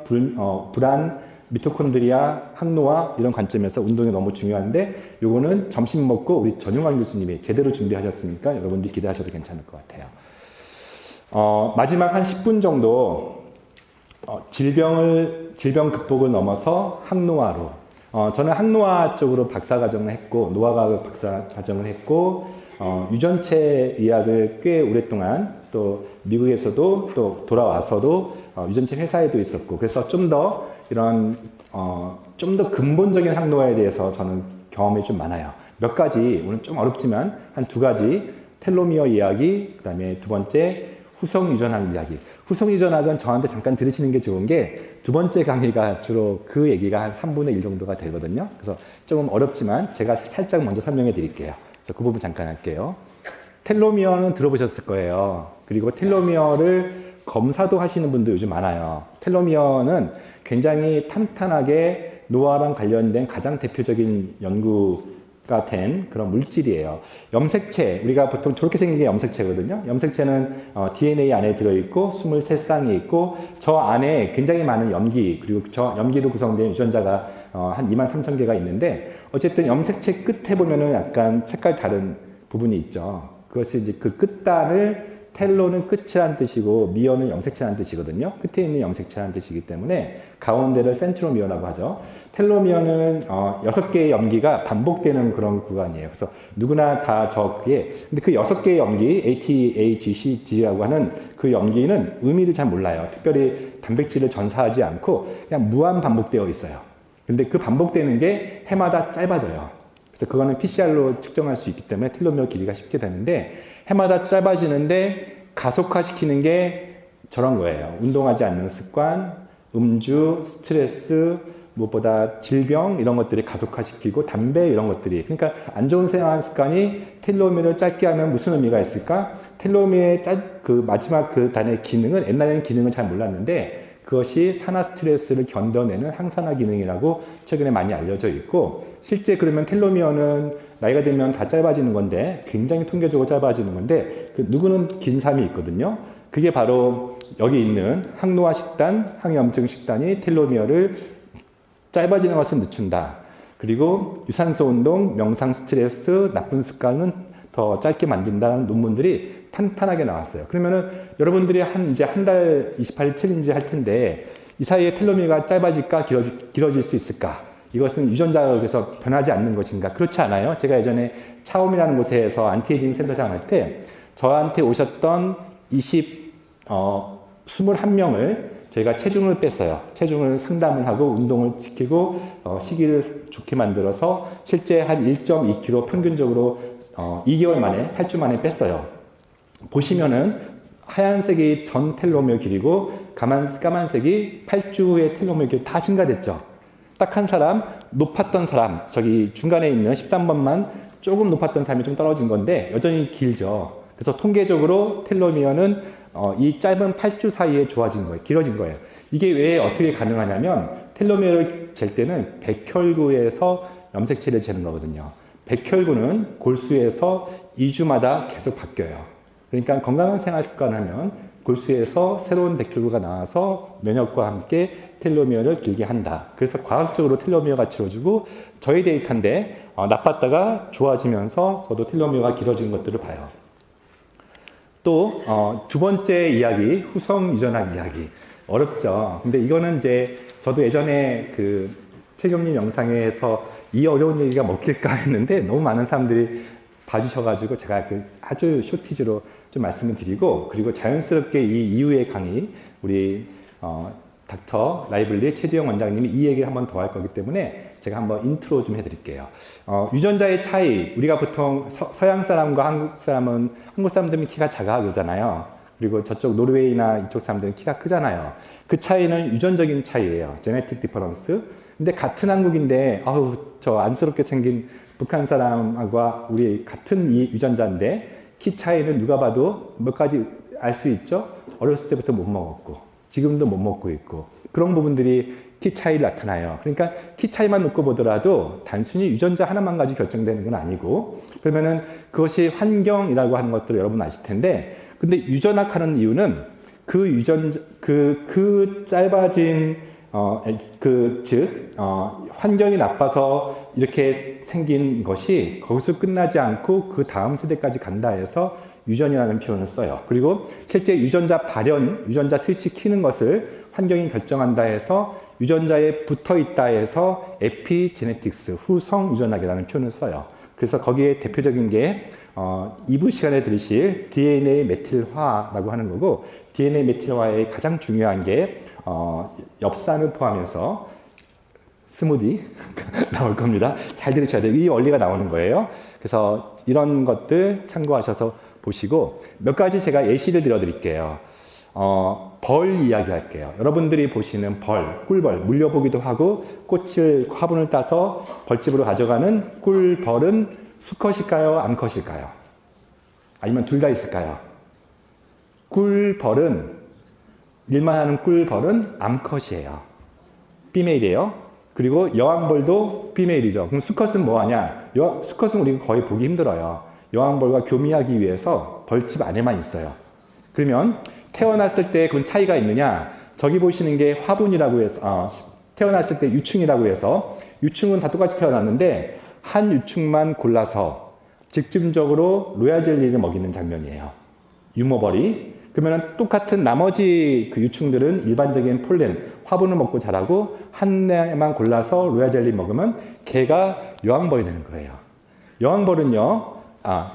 불안, 미토콘드리아, 항노화 이런 관점에서 운동이 너무 중요한데 요거는 점심 먹고 우리 전용환 교수님이 제대로 준비하셨으니까 여러분들이 기대하셔도 괜찮을 것 같아요. 마지막 한 10분 정도 질병 극복을 넘어서 항노화로 저는 항노화 쪽으로 박사과정을 했고 노화과학 박사과정을 했고 유전체 의학을 꽤 오랫동안 또 미국에서도 또 돌아와서도 유전체 회사에도 있었고 그래서 좀 더 이런 좀 더 근본적인 항노화에 대해서 저는 경험이 좀 많아요. 몇 가지, 오늘 좀 어렵지만 한 두 가지 텔로미어 이야기, 그 다음에 두 번째 후성 유전학 이야기. 후성 유전학은 저한테 잠깐 들으시는 게 좋은 게 두 번째 강의가 주로 그 얘기가 한 3분의 1 정도가 되거든요. 그래서 조금 어렵지만 제가 살짝 먼저 설명해 드릴게요. 그래서 그 부분 잠깐 할게요. 텔로미어는 들어보셨을 거예요. 그리고 텔로미어를 검사도 하시는 분도 요즘 많아요. 텔로미어는 굉장히 탄탄하게 노화랑 관련된 가장 대표적인 연구가 된 그런 물질이에요. 염색체, 우리가 보통 저렇게 생긴 게 염색체거든요. 염색체는 DNA 안에 들어있고 23쌍이 있고 저 안에 굉장히 많은 염기, 그리고 저 염기로 구성된 유전자가 한 23,000개가 있는데 어쨌든 염색체 끝에 보면은 약간 색깔 다른 부분이 있죠. 그것이 이제 그 끝단을 텔로는 끝이란 뜻이고 미어는 염색체란 뜻이거든요. 끝에 있는 염색체란 뜻이기 때문에 가운데를 센트로미어라고 하죠. 텔로미어는 6개의 염기가 반복되는 그런 구간이에요. 그래서 누구나 다 저기에 근데 그 6개의 염기 ATHCG라고 하는 그 염기는 의미를 잘 몰라요. 특별히 단백질을 전사하지 않고 그냥 무한 반복되어 있어요. 근데 그 반복되는 게 해마다 짧아져요. 그래서 그거는 PCR로 측정할 수 있기 때문에 텔로미어 길이가 쉽게 되는데 해마다 짧아지는데 가속화시키는 게 저런 거예요. 운동하지 않는 습관, 음주, 스트레스, 무엇보다 질병 이런 것들이 가속화시키고 담배 이런 것들이 그러니까 안 좋은 생활 습관이 텔로미어를 짧게 하면 무슨 의미가 있을까? 텔로미어의 그 마지막 그 단의 기능은 옛날에는 기능을 잘 몰랐는데 그것이 산화 스트레스를 견뎌내는 항산화 기능이라고 최근에 많이 알려져 있고 실제 그러면 텔로미어는 나이가 들면 다 짧아지는 건데 굉장히 통계적으로 짧아지는 건데 그 누구는 긴 삶이 있거든요. 그게 바로 여기 있는 항노화 식단, 항염증 식단이 텔로미어를 짧아지는 것을 늦춘다. 그리고 유산소 운동, 명상 스트레스, 나쁜 습관은 더 짧게 만든다는 논문들이 탄탄하게 나왔어요. 그러면은 여러분들이 이제 한 달 28일 챌린지 할 텐데 이 사이에 텔로미어가 짧아질까 길어질 수 있을까? 이것은 유전자에서 변하지 않는 것인가? 그렇지 않아요. 제가 예전에 차옴이라는 곳에서 안티에이징 센터장 할 때 저한테 오셨던 21명을 저희가 체중을 뺐어요. 체중을 상담을 하고 운동을 시키고 시기를 좋게 만들어서 실제 한 1.2kg 평균적으로 2개월 만에 8주 만에 뺐어요. 보시면은 하얀색이 전 텔로미어 길이고 까만색이 8주 후에 텔로미어 길이 다 증가됐죠. 딱 한 사람, 높았던 사람, 저기 중간에 있는 13번만 조금 높았던 사람이 좀 떨어진 건데 여전히 길죠. 그래서 통계적으로 텔로미어는 이 짧은 8주 사이에 좋아진 거예요. 길어진 거예요. 이게 왜 어떻게 가능하냐면 텔로미어를 잴 때는 백혈구에서 염색체를 재는 거거든요. 백혈구는 골수에서 2주마다 계속 바뀌어요. 그러니까 건강한 생활 습관을 하면 골수에서 새로운 백혈구가 나와서 면역과 함께 텔로미어를 길게 한다. 그래서 과학적으로 텔로미어가 길어지고 저희 데이터인데 나빴다가 좋아지면서 저도 텔로미어가 길어지는 것들을 봐요. 또 두 번째 이야기, 후성 유전학 이야기. 어렵죠. 근데 이거는 이제 저도 예전에 그 최경림 영상에서 이 어려운 얘기가 먹힐까 했는데 너무 많은 사람들이 봐주셔가지고 제가 그 아주 쇼티지로 좀 말씀을 드리고 그리고 자연스럽게 이 이후의 강의 우리 닥터 라이블리 최지영 원장님이 이 얘기를 한번 더 할 거기 때문에 제가 한번 인트로 좀 해드릴게요. 유전자의 차이, 우리가 보통 서양 사람과 한국 사람들은 키가 작아 그러잖아요. 그리고 저쪽 노르웨이나 이쪽 사람들은 키가 크잖아요. 그 차이는 유전적인 차이예요. 제네틱 디퍼런스. 근데 같은 한국인데 저 안쓰럽게 생긴 북한 사람과 우리 같은 이 유전자인데 키 차이는 누가 봐도 몇 가지 알 수 있죠? 어렸을 때부터 못 먹었고 지금도 못 먹고 있고 그런 부분들이 키 차이를 나타나요. 그러니까 키 차이만 놓고 보더라도 단순히 유전자 하나만 가지고 결정되는 건 아니고 그러면은 그것이 환경이라고 하는 것들을 여러분 아실 텐데 근데 유전학 하는 이유는 그 유전자 그 짧아진 환경이 나빠서 이렇게 생긴 것이 거기서 끝나지 않고 그 다음 세대까지 간다 해서 유전이라는 표현을 써요. 그리고 실제 유전자 발현, 유전자 스위치 키는 것을 환경이 결정한다 해서 유전자에 붙어 있다 해서 에피제네틱스, 후성 유전학이라는 표현을 써요. 그래서 거기에 대표적인 게 2부 시간에 들으실 DNA 메틸화라고 하는 거고 DNA 메틸화의 가장 중요한 게 엽산을 포함해서 스무디 나올 겁니다. 잘 들으셔야 돼요. 이 원리가 나오는 거예요. 그래서 이런 것들 참고하셔서 보시고 몇 가지 제가 예시를 들어드릴게요. 벌 이야기 할게요. 여러분들이 보시는 벌, 꿀벌, 물려보기도 하고 꽃을, 화분을 따서 벌집으로 가져가는 꿀벌은 수컷일까요? 암컷일까요? 아니면 둘 다 있을까요? 꿀벌은, 일만 하는 꿀벌은 암컷이에요. 피메일이에요. 그리고 여왕벌도 피메일이죠. 그럼 수컷은 뭐 하냐? 수컷은 우리가 거의 보기 힘들어요. 여왕벌과 교미하기 위해서 벌집 안에만 있어요. 그러면 태어났을 때 그런 차이가 있느냐? 저기 보시는 게 화분이라고 해서, 태어났을 때 유충이라고 해서, 유충은 다 똑같이 태어났는데, 한 유충만 골라서 집중적으로 로얄젤리를 먹이는 장면이에요. 유모벌이. 그러면 똑같은 나머지 그 유충들은 일반적인 폴렌, 화분을 먹고 자라고, 한 애만 골라서 로얄젤리 먹으면 걔가 여왕벌이 되는 거예요. 여왕벌은요,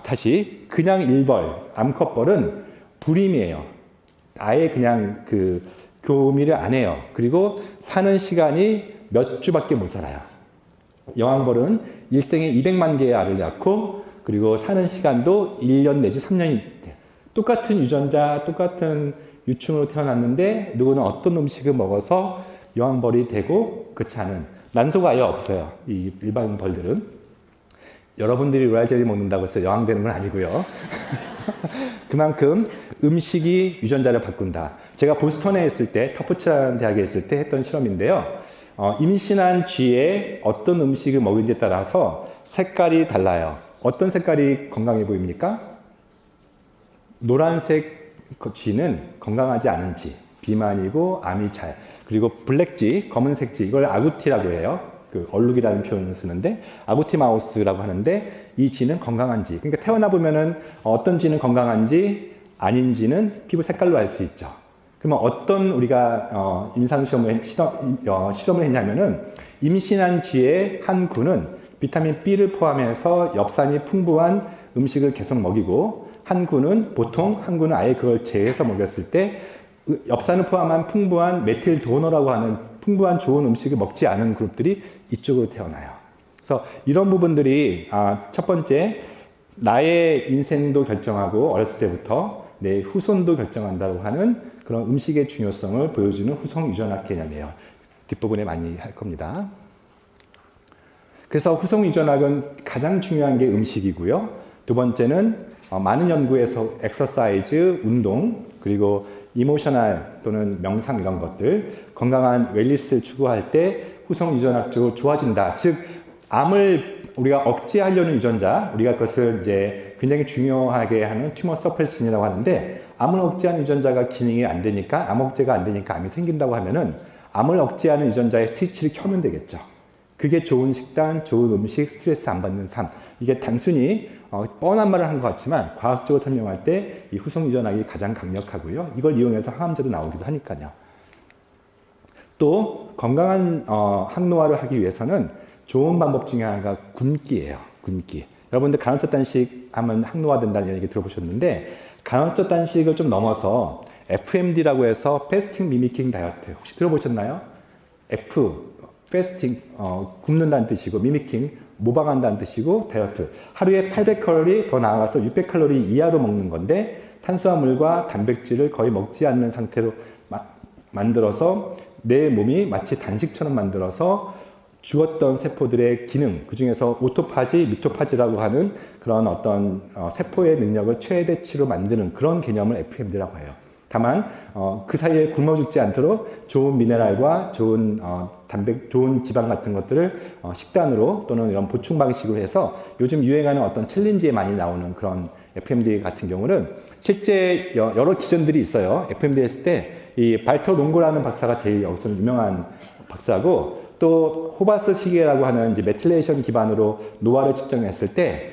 다시, 그냥 일벌, 암컷벌은 불임이에요. 아예 그냥 그 교미를 안 해요. 그리고 사는 시간이 몇 주밖에 못 살아요. 여왕벌은 일생에 200만 개의 알을 낳고 그리고 사는 시간도 1년 내지 3년이 돼요. 똑같은 유전자, 똑같은 유충으로 태어났는데 누구는 어떤 음식을 먹어서 여왕벌이 되고 그렇지 않은 난소가 아예 없어요. 이 일반 벌들은. 여러분들이 로얄젤리 먹는다고 해서 여왕 되는 건 아니고요. 그만큼 음식이 유전자를 바꾼다. 제가 보스턴에 있을 때, 터프츠라는 대학에 있을 때 했던 실험인데요. 임신한 쥐에 어떤 음식을 먹는지에 따라서 색깔이 달라요. 어떤 색깔이 건강해 보입니까? 노란색 쥐는 건강하지 않은 쥐, 비만이고 암이 잘. 그리고 블랙쥐, 검은색 쥐, 이걸 아구티라고 해요. 그 얼룩이라는 표현을 쓰는데 아구티 마우스라고 하는데 이 쥐는 건강한 쥐. 그러니까 태어나 보면은 어떤 쥐는 건강한지 아닌지는 피부 색깔로 알 수 있죠. 그러면 어떤 우리가 임상 실험을 했냐면은 임신한 쥐의 한 군은 비타민 B를 포함해서 엽산이 풍부한 음식을 계속 먹이고 한 군은 보통 한 군은 아예 그걸 제해서 먹였을 때 엽산을 포함한 풍부한 메틸 도너라고 하는 풍부한 좋은 음식을 먹지 않은 그룹들이 이쪽으로 태어나요. 그래서 이런 부분들이 첫 번째 나의 인생도 결정하고 어렸을 때부터 내 후손도 결정한다고 하는 그런 음식의 중요성을 보여주는 후성 유전학 개념이에요. 뒷부분에 많이 할 겁니다. 그래서 후성 유전학은 가장 중요한 게 음식이고요. 두 번째는 많은 연구에서 엑서사이즈, 운동, 그리고 이모셔널 또는 명상 이런 것들, 건강한 웰리스를 추구할 때 후성 유전학적으로 좋아진다. 즉, 암을 우리가 억제하려는 유전자, 우리가 그것을 이제 굉장히 중요하게 하는 튜머 서프레신이라고 하는데, 암을 억제하는 유전자가 기능이 안 되니까, 암 억제가 안 되니까 암이 생긴다고 하면은 암을 억제하는 유전자의 스위치를 켜면 되겠죠. 그게 좋은 식단, 좋은 음식, 스트레스 안 받는 삶. 이게 단순히 뻔한 말을 한 것 같지만 과학적으로 설명할 때 이 후성 유전학이 가장 강력하고요. 이걸 이용해서 항암제도 나오기도 하니까요. 또 건강한 항노화를 하기 위해서는 좋은 방법 중에 하나가 굶기예요. 굶기. 여러분들 간헐적 단식 하면 항노화 된다는 얘기 들어보셨는데 간헐적 단식을 좀 넘어서 FMD라고 해서 패스팅 미미킹 다이어트 혹시 들어보셨나요? 패스팅 굶는다는 뜻이고 미미킹 모방한다는 뜻이고 다이어트. 하루에 800칼로리 더 나아가서 600칼로리 이하로 먹는 건데 탄수화물과 단백질을 거의 먹지 않는 상태로 만들어서 내 몸이 마치 단식처럼 만들어서 죽었던 세포들의 기능, 그 중에서 오토파지, 미토파지라고 하는 그런 어떤 세포의 능력을 최대치로 만드는 그런 개념을 FMD라고 해요. 다만 그 사이에 굶어 죽지 않도록 좋은 미네랄과 좋은 좋은 지방 같은 것들을 식단으로 또는 이런 보충 방식으로 해서 요즘 유행하는 어떤 챌린지에 많이 나오는 그런 FMD 같은 경우는 실제 여러 기전들이 있어요. FMD 했을 때 이 발터 롱고라는 박사가 제일 여기서는 유명한 박사고 또 호바스 시계라고 하는 이제 메틸레이션 기반으로 노화를 측정했을 때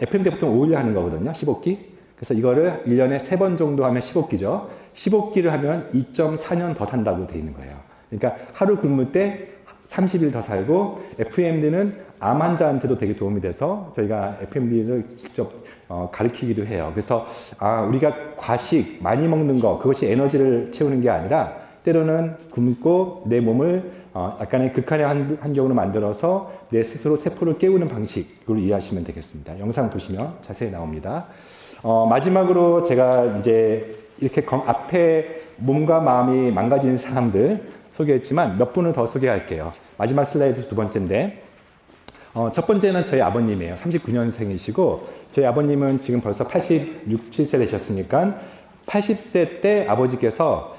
FMD 보통 5일 하는 거거든요. 15끼. 그래서 이거를 1년에 3번 정도 하면 15끼죠. 15끼를 하면 2.4년 더 산다고 되어 있는 거예요. 그러니까 하루 굶을 때 30일 더 살고 FMD는 암 환자한테도 되게 도움이 돼서 저희가 FMD를 직접 가르치기도 해요. 그래서 우리가 과식 많이 먹는 거 그것이 에너지를 채우는 게 아니라 때로는 굶고 내 몸을 약간의 극한의 환경으로 만들어서 내 스스로 세포를 깨우는 방식으로 이해하시면 되겠습니다. 영상 보시면 자세히 나옵니다. 마지막으로 제가 이제 이렇게 앞에 몸과 마음이 망가진 사람들 소개했지만 몇 분을 더 소개할게요. 마지막 슬라이드 두 번째인데, 첫 번째는 저희 아버님이에요. 39년생이시고, 저희 아버님은 지금 벌써 86, 7세 되셨으니까 80세 때 아버지께서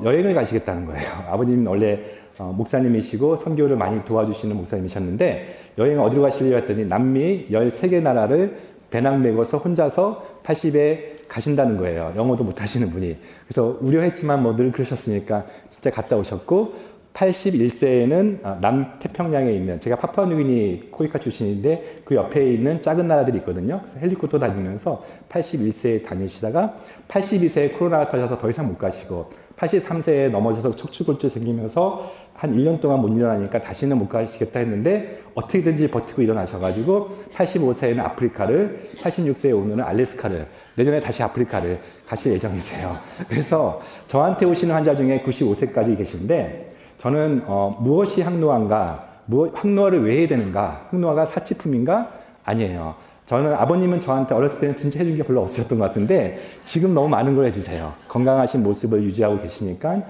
여행을 가시겠다는 거예요. 아버님은 원래 목사님이시고 선교를 많이 도와주시는 목사님이셨는데, 여행 어디로 가시려고 했더니 남미 13개 나라를 배낭 메고서 혼자서 80에 가신다는 거예요. 영어도 못 하시는 분이. 그래서 우려했지만 뭐 늘 그러셨으니까 진짜 갔다 오셨고, 81세에는 남태평양에 있는, 제가 파푸아뉴기니 코이카 출신인데 그 옆에 있는 작은 나라들이 있거든요. 그래서 헬리콥터 다니면서 81세에 다니시다가 82세에 코로나가 터져서 더 이상 못 가시고, 83세에 넘어져서 척추골절 생기면서 한 1년 동안 못 일어나니까 다시는 못 가시겠다 했는데 어떻게든지 버티고 일어나셔가지고 85세에는 아프리카를, 86세에 오늘은 알래스카를, 내년에 다시 아프리카를 가실 예정이세요. 그래서 저한테 오시는 환자 중에 95세까지 계신데, 저는 무엇이 항노화인가, 항노화를 왜 해야 되는가, 항노화가 사치품인가? 아니에요. 저는 아버님은 저한테 어렸을 때는 진짜 해준 게 별로 없으셨던 것 같은데 지금 너무 많은 걸 해주세요. 건강하신 모습을 유지하고 계시니까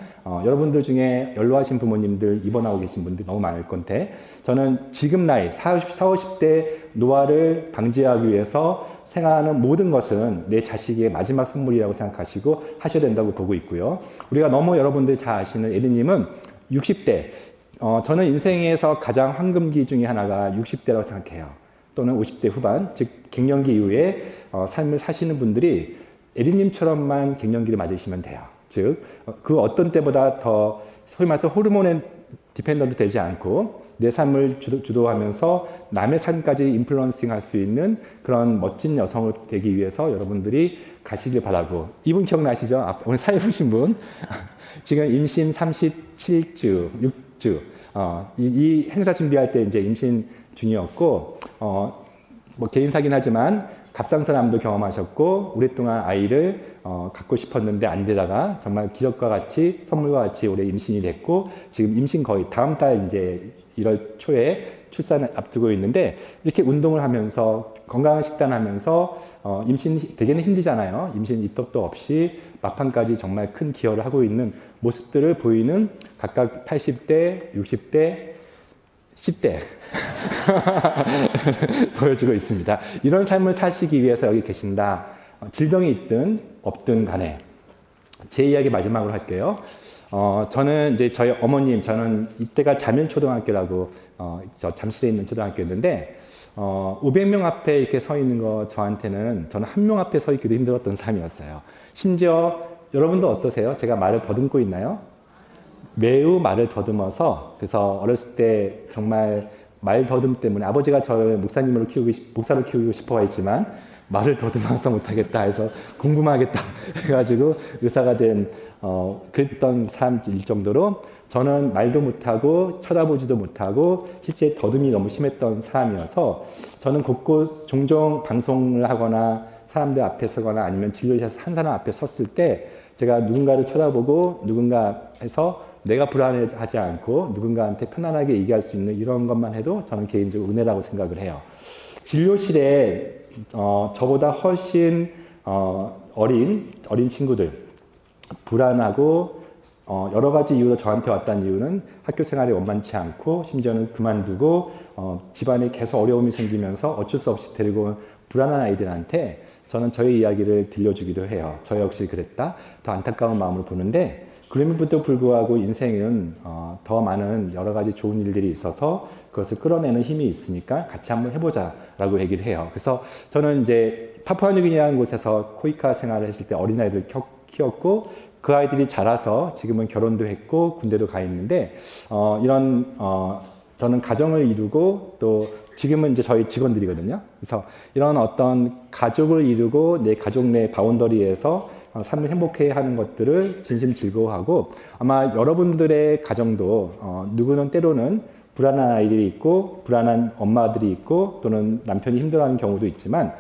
여러분들 중에 연로하신 부모님들 입원하고 계신 분들 너무 많을 건데, 저는 지금 나이 40, 50대 노화를 방지하기 위해서 생각하는 모든 것은 내 자식의 마지막 선물이라고 생각하시고 하셔야 된다고 보고 있고요. 우리가 너무 여러분들이 잘 아시는 에리님은 60대, 저는 인생에서 가장 황금기 중에 하나가 60대라고 생각해요. 또는 50대 후반, 즉 갱년기 이후에 삶을 사시는 분들이 에리님처럼만 갱년기를 맞으시면 돼요. 즉 그 어떤 때보다 더 소위 말해서 호르몬에 디펜던트 되지 않고 내 삶을 주도하면서 남의 삶까지 인플루언싱 할 수 있는 그런 멋진 여성을 되기 위해서 여러분들이 가시길 바라고. 이분 기억나시죠? 오늘 사회 보신 분. 지금 임신 37주, 6주. 이 행사 준비할 때 이제 임신 중이었고, 뭐 개인사긴 하지만 갑상선암도 경험하셨고, 오랫동안 아이를 갖고 싶었는데 안 되다가 정말 기적과 같이, 선물과 같이 올해 임신이 됐고, 지금 임신 거의 다음 달 이제 1월 초에 출산을 앞두고 있는데, 이렇게 운동을 하면서 건강한 식단하면서 임신 되게는 힘들잖아요. 임신 입덧도 없이 막판까지 정말 큰 기여를 하고 있는 모습들을 보이는 각각 80대, 60대, 10대 보여주고 있습니다. 이런 삶을 사시기 위해서 여기 계신다. 질병이 있든 없든 간에. 제 이야기 마지막으로 할게요. 저는 이제 저희 어머님, 저는 이때가 자면초등학교라고 저 잠실에 있는 초등학교였는데 500명 앞에 이렇게 서 있는 거 저한테는, 저는 한 명 앞에 서 있기도 힘들었던 삶이었어요. 심지어 여러분도 어떠세요? 제가 말을 더듬고 있나요? 매우 말을 더듬어서, 그래서 어렸을 때 정말 말 더듬 때문에 아버지가 저를 목사로 키우고 싶어 했지만 말을 더듬어서 못하겠다 해서 공부만 하겠다 해가지고 의사가 된 그랬던 사람일 정도로 저는 말도 못하고 쳐다보지도 못하고 실제 더듬이 너무 심했던 사람이어서, 저는 곳곳 종종 방송을 하거나 사람들 앞에 서거나 아니면 진료실에서 한 사람 앞에 섰을 때 제가 누군가를 쳐다보고 누군가에서 내가 불안해하지 않고 누군가한테 편안하게 얘기할 수 있는 이런 것만 해도 저는 개인적으로 은혜라고 생각을 해요. 진료실에 저보다 훨씬 어린 친구들, 불안하고 여러 가지 이유로 저한테 왔다는 이유는 학교 생활이 원만치 않고 심지어는 그만두고 집안에 계속 어려움이 생기면서 어쩔 수 없이 데리고 온 불안한 아이들한테 저는 저의 이야기를 들려주기도 해요. 저 역시 그랬다. 더 안타까운 마음으로 보는데, 그럼에도 불구하고 인생은 더 많은 여러 가지 좋은 일들이 있어서 그것을 끌어내는 힘이 있으니까 같이 한번 해보자 라고 얘기를 해요. 그래서 저는 이제 파푸아뉴기니라는 곳에서 코이카 생활을 했을 때 어린아이들 키웠고, 그 아이들이 자라서 지금은 결혼도 했고 군대도 가 있는데 저는 가정을 이루고 또 지금은 이제 저희 직원들이거든요. 그래서 이런 어떤 가족을 이루고 내 가족 내 바운더리에서 삶을 행복해 하는 것들을 진심 즐거워하고, 아마 여러분들의 가정도 누구는 때로는 불안한 아이들이 있고 불안한 엄마들이 있고 또는 남편이 힘들어하는 경우도 있지만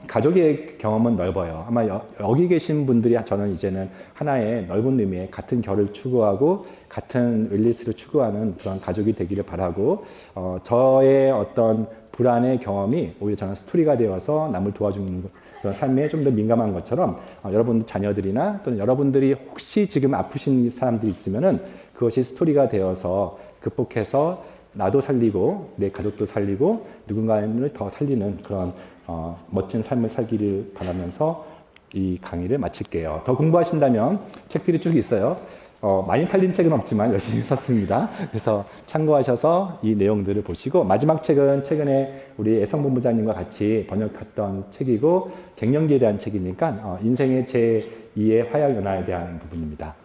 가족의 경험은 넓어요. 아마 여기 계신 분들이 저는 이제는 하나의 넓은 의미의 같은 결을 추구하고 같은 웰리스를 추구하는 그런 가족이 되기를 바라고 저의 어떤 불안의 경험이 오히려 저는 스토리가 되어서 남을 도와주는 그런 삶에 좀 더 민감한 것처럼 여러분 자녀들이나 또는 여러분들이 혹시 지금 아프신 사람들이 있으면은 그것이 스토리가 되어서 극복해서 나도 살리고 내 가족도 살리고 누군가를 더 살리는 그런 멋진 삶을 살기를 바라면서 이 강의를 마칠게요. 더 공부하신다면 책들이 쭉 있어요. 많이 팔린 책은 없지만 열심히 썼습니다. 그래서 참고하셔서 이 내용들을 보시고 마지막 책은 최근에 우리 애성본부장님과 같이 번역했던 책이고 갱년기에 대한 책이니까 인생의 제2의 화약연화에 대한 부분입니다.